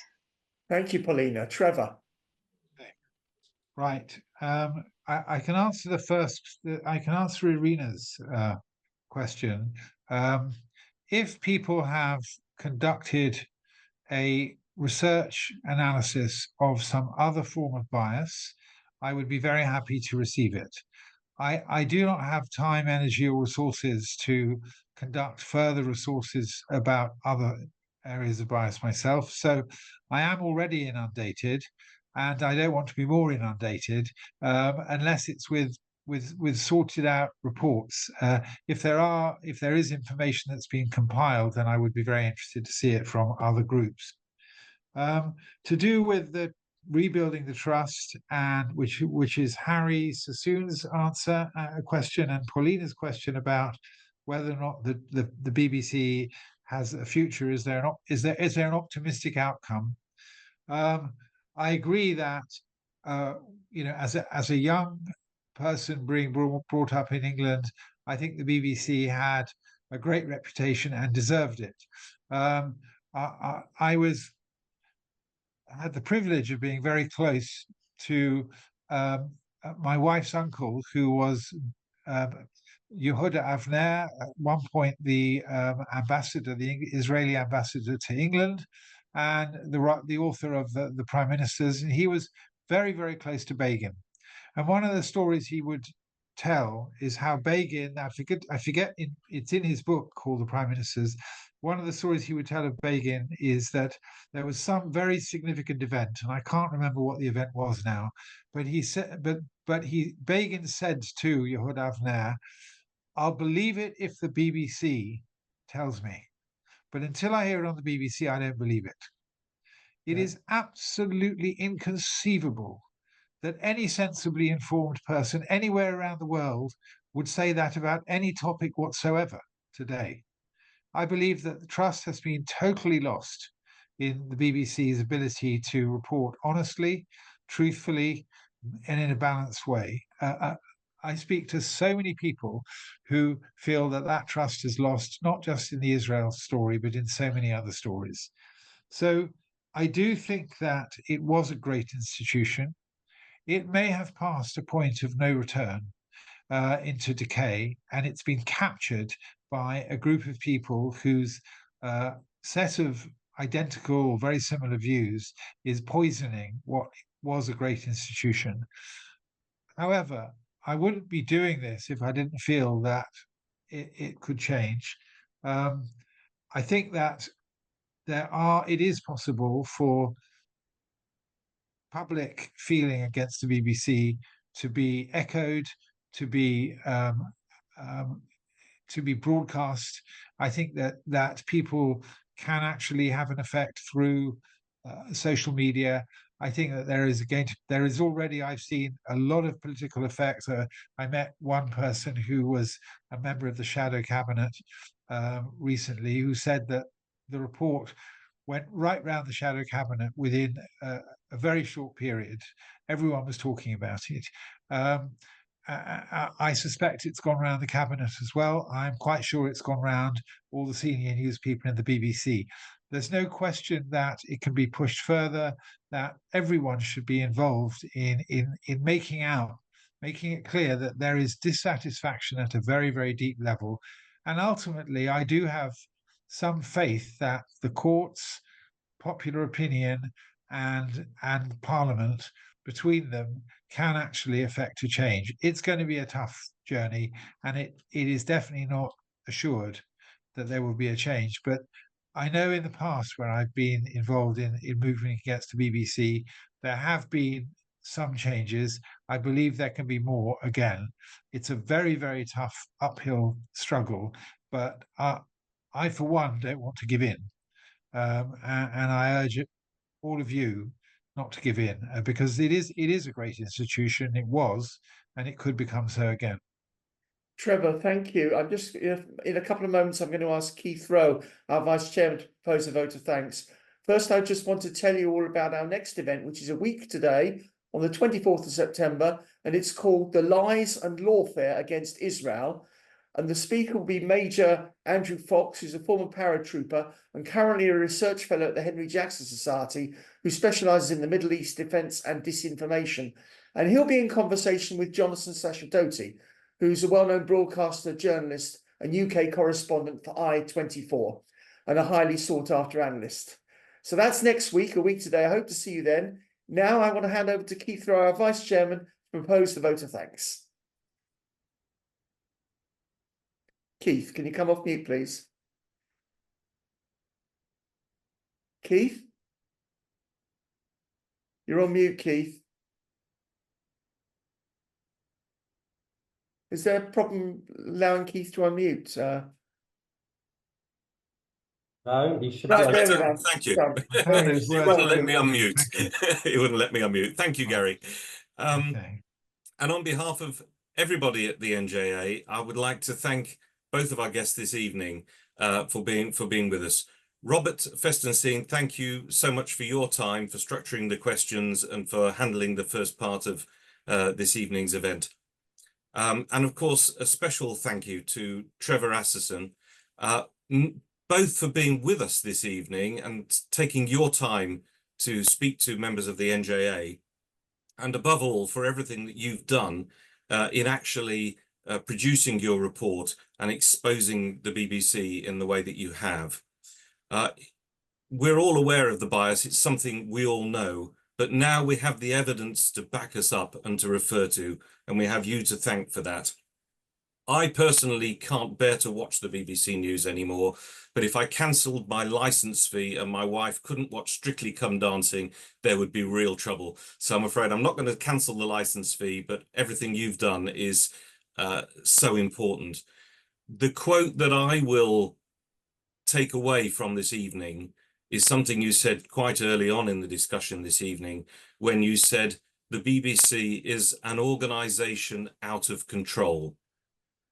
Thank you, Paulina. Trevor. Right. I can answer the first. I can answer Irina's question. If people have conducted a research analysis of some other form of bias, I would be very happy to receive it. I do not have time, energy, or resources to conduct further resources about other areas of bias myself. So I am already inundated. and I don't want to be more inundated unless it's with sorted out reports. If there is information that's been compiled, then I would be very interested to see it from other groups. To do with the rebuilding the trust, and which is Harry Sassoon's answer question and Paulina's question about whether or not the BBC has a future. Is there an optimistic outcome? I agree that as a young person being brought up in England, I think the BBC had a great reputation and deserved it. I had the privilege of being very close to my wife's uncle, who was Yehuda Avner, at one point the ambassador, the Israeli ambassador to England, and the author of the Prime Ministers, and he was very, very close to Begin. And one of the stories he would tell is how Begin, I forget, it's in his book called The Prime Ministers. One of the stories he would tell of Begin is that there was some very significant event, and I can't remember what the event was now, but he said, Begin said to Yehuda Avner, "I'll believe it if the BBC tells me, but until I hear it on the BBC, I don't believe it." It is absolutely inconceivable that any sensibly informed person anywhere around the world would say that about any topic whatsoever today. I believe that the trust has been totally lost in the BBC's ability to report honestly, truthfully, and in a balanced way. I speak to so many people who feel that trust is lost, not just in the Israel story, but in so many other stories. So I do think that it was a great institution. It may have passed a point of no return into decay, and it's been captured by a group of people whose set of identical or very similar views is poisoning what was a great institution. However, I wouldn't be doing this if I didn't feel that it could change. I think that it is possible for public feeling against the BBC to be echoed, to be broadcast. I think that people can actually have an effect through social media. I think that there is already, I've seen a lot of political effects. I met one person who was a member of the shadow cabinet recently, who said that the report went right round the shadow cabinet within a very short period. Everyone was talking about it. I suspect it's gone around the cabinet as well. I'm quite sure it's gone round all the senior news people in the BBC. There's no question that it can be pushed further, that everyone should be involved in making it clear that there is dissatisfaction at a very, very deep level. And ultimately, I do have some faith that the courts, popular opinion, and Parliament, between them, can actually affect a change. It's going to be a tough journey, and it is definitely not assured that there will be a change. But I know in the past, when I've been involved in moving against the BBC, there have been some changes. I believe there can be more again. It's a very, very tough uphill struggle, but I, for one, don't want to give in. And I urge all of you not to give in, because it is a great institution. It was, and it could become so again. Trevor, thank you. I'm just in a couple of moments, I'm going to ask Keith Rowe, our Vice Chairman, to propose a vote of thanks. First, I just want to tell you all about our next event, which is a week today on the 24th of September, and it's called The Lies and Lawfare Against Israel. And the speaker will be Major Andrew Fox, who's a former paratrooper and currently a research fellow at the Henry Jackson Society, who specialises in the Middle East defence and disinformation. And he'll be in conversation with Jonathan Sacerdoti, who's a well-known broadcaster, journalist, and UK correspondent for I24, and a highly sought-after analyst. So that's next week, a week today. I hope to see you then. Now I want to hand over to Keith Rowe, our Vice Chairman, to propose the vote of thanks. Keith, can you come off mute, please? Keith? You're on mute, Keith. Is there a problem allowing Keith to unmute? No, he should Right, be there we able go. to. Thank you. Done. His It words wouldn't let were me welcome. unmute. It wouldn't let me unmute. Thank you, Gary. Okay. And on behalf of everybody at the NJA, I would like to thank both of our guests this evening for being with us. Robert Festenstein, thank you so much for your time, for structuring the questions and for handling the first part of this evening's event. And of course, a special thank you to Trevor Asserson, both for being with us this evening and taking your time to speak to members of the NJA, and above all, for everything that you've done in actually producing your report and exposing the BBC in the way that you have. We're all aware of the bias. It's something we all know, but now we have the evidence to back us up and to refer to, and we have you to thank for that. I personally can't bear to watch the BBC News anymore, but if I cancelled my license fee and my wife couldn't watch Strictly Come Dancing, there would be real trouble. So I'm afraid I'm not going to cancel the license fee, but everything you've done is so important. The quote that I will take away from this evening is something you said quite early on in the discussion this evening, when you said the BBC is an organisation out of control.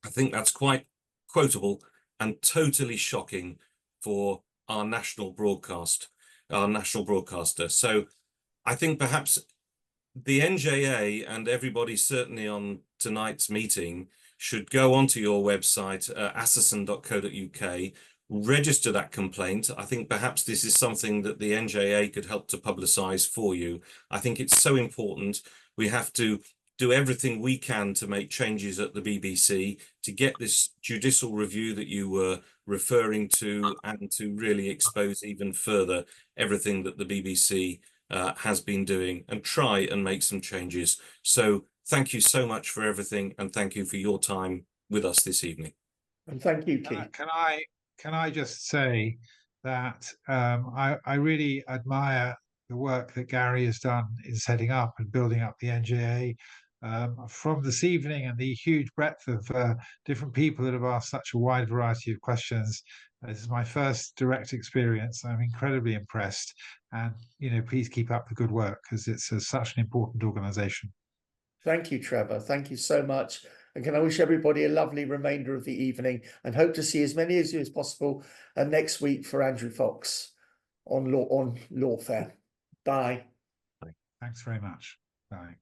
I think that's quite quotable and totally shocking for our national broadcaster. So I think perhaps the NJA and everybody certainly on tonight's meeting should go onto your website, asserson.co.uk, register that complaint. I think perhaps this is something that the NJA could help to publicise for you. I think it's so important. We have to do everything we can to make changes at the BBC, to get this judicial review that you were referring to, and to really expose even further everything that the BBC has been doing, and try and make some changes. So thank you so much for everything, and thank you for your time with us this evening. And thank you, Keith. Can I just say that I really admire the work that Gary has done in setting up and building up the NJA. From this evening and the huge breadth of different people that have asked such a wide variety of questions. This is my first direct experience. I'm incredibly impressed, and please keep up the good work, because it's such an important organisation. Thank you, Trevor. Thank you so much. And can I wish everybody a lovely remainder of the evening, and hope to see as many of you as possible next week for Andrew Fox on Lawfare. Bye. Thanks very much. Bye.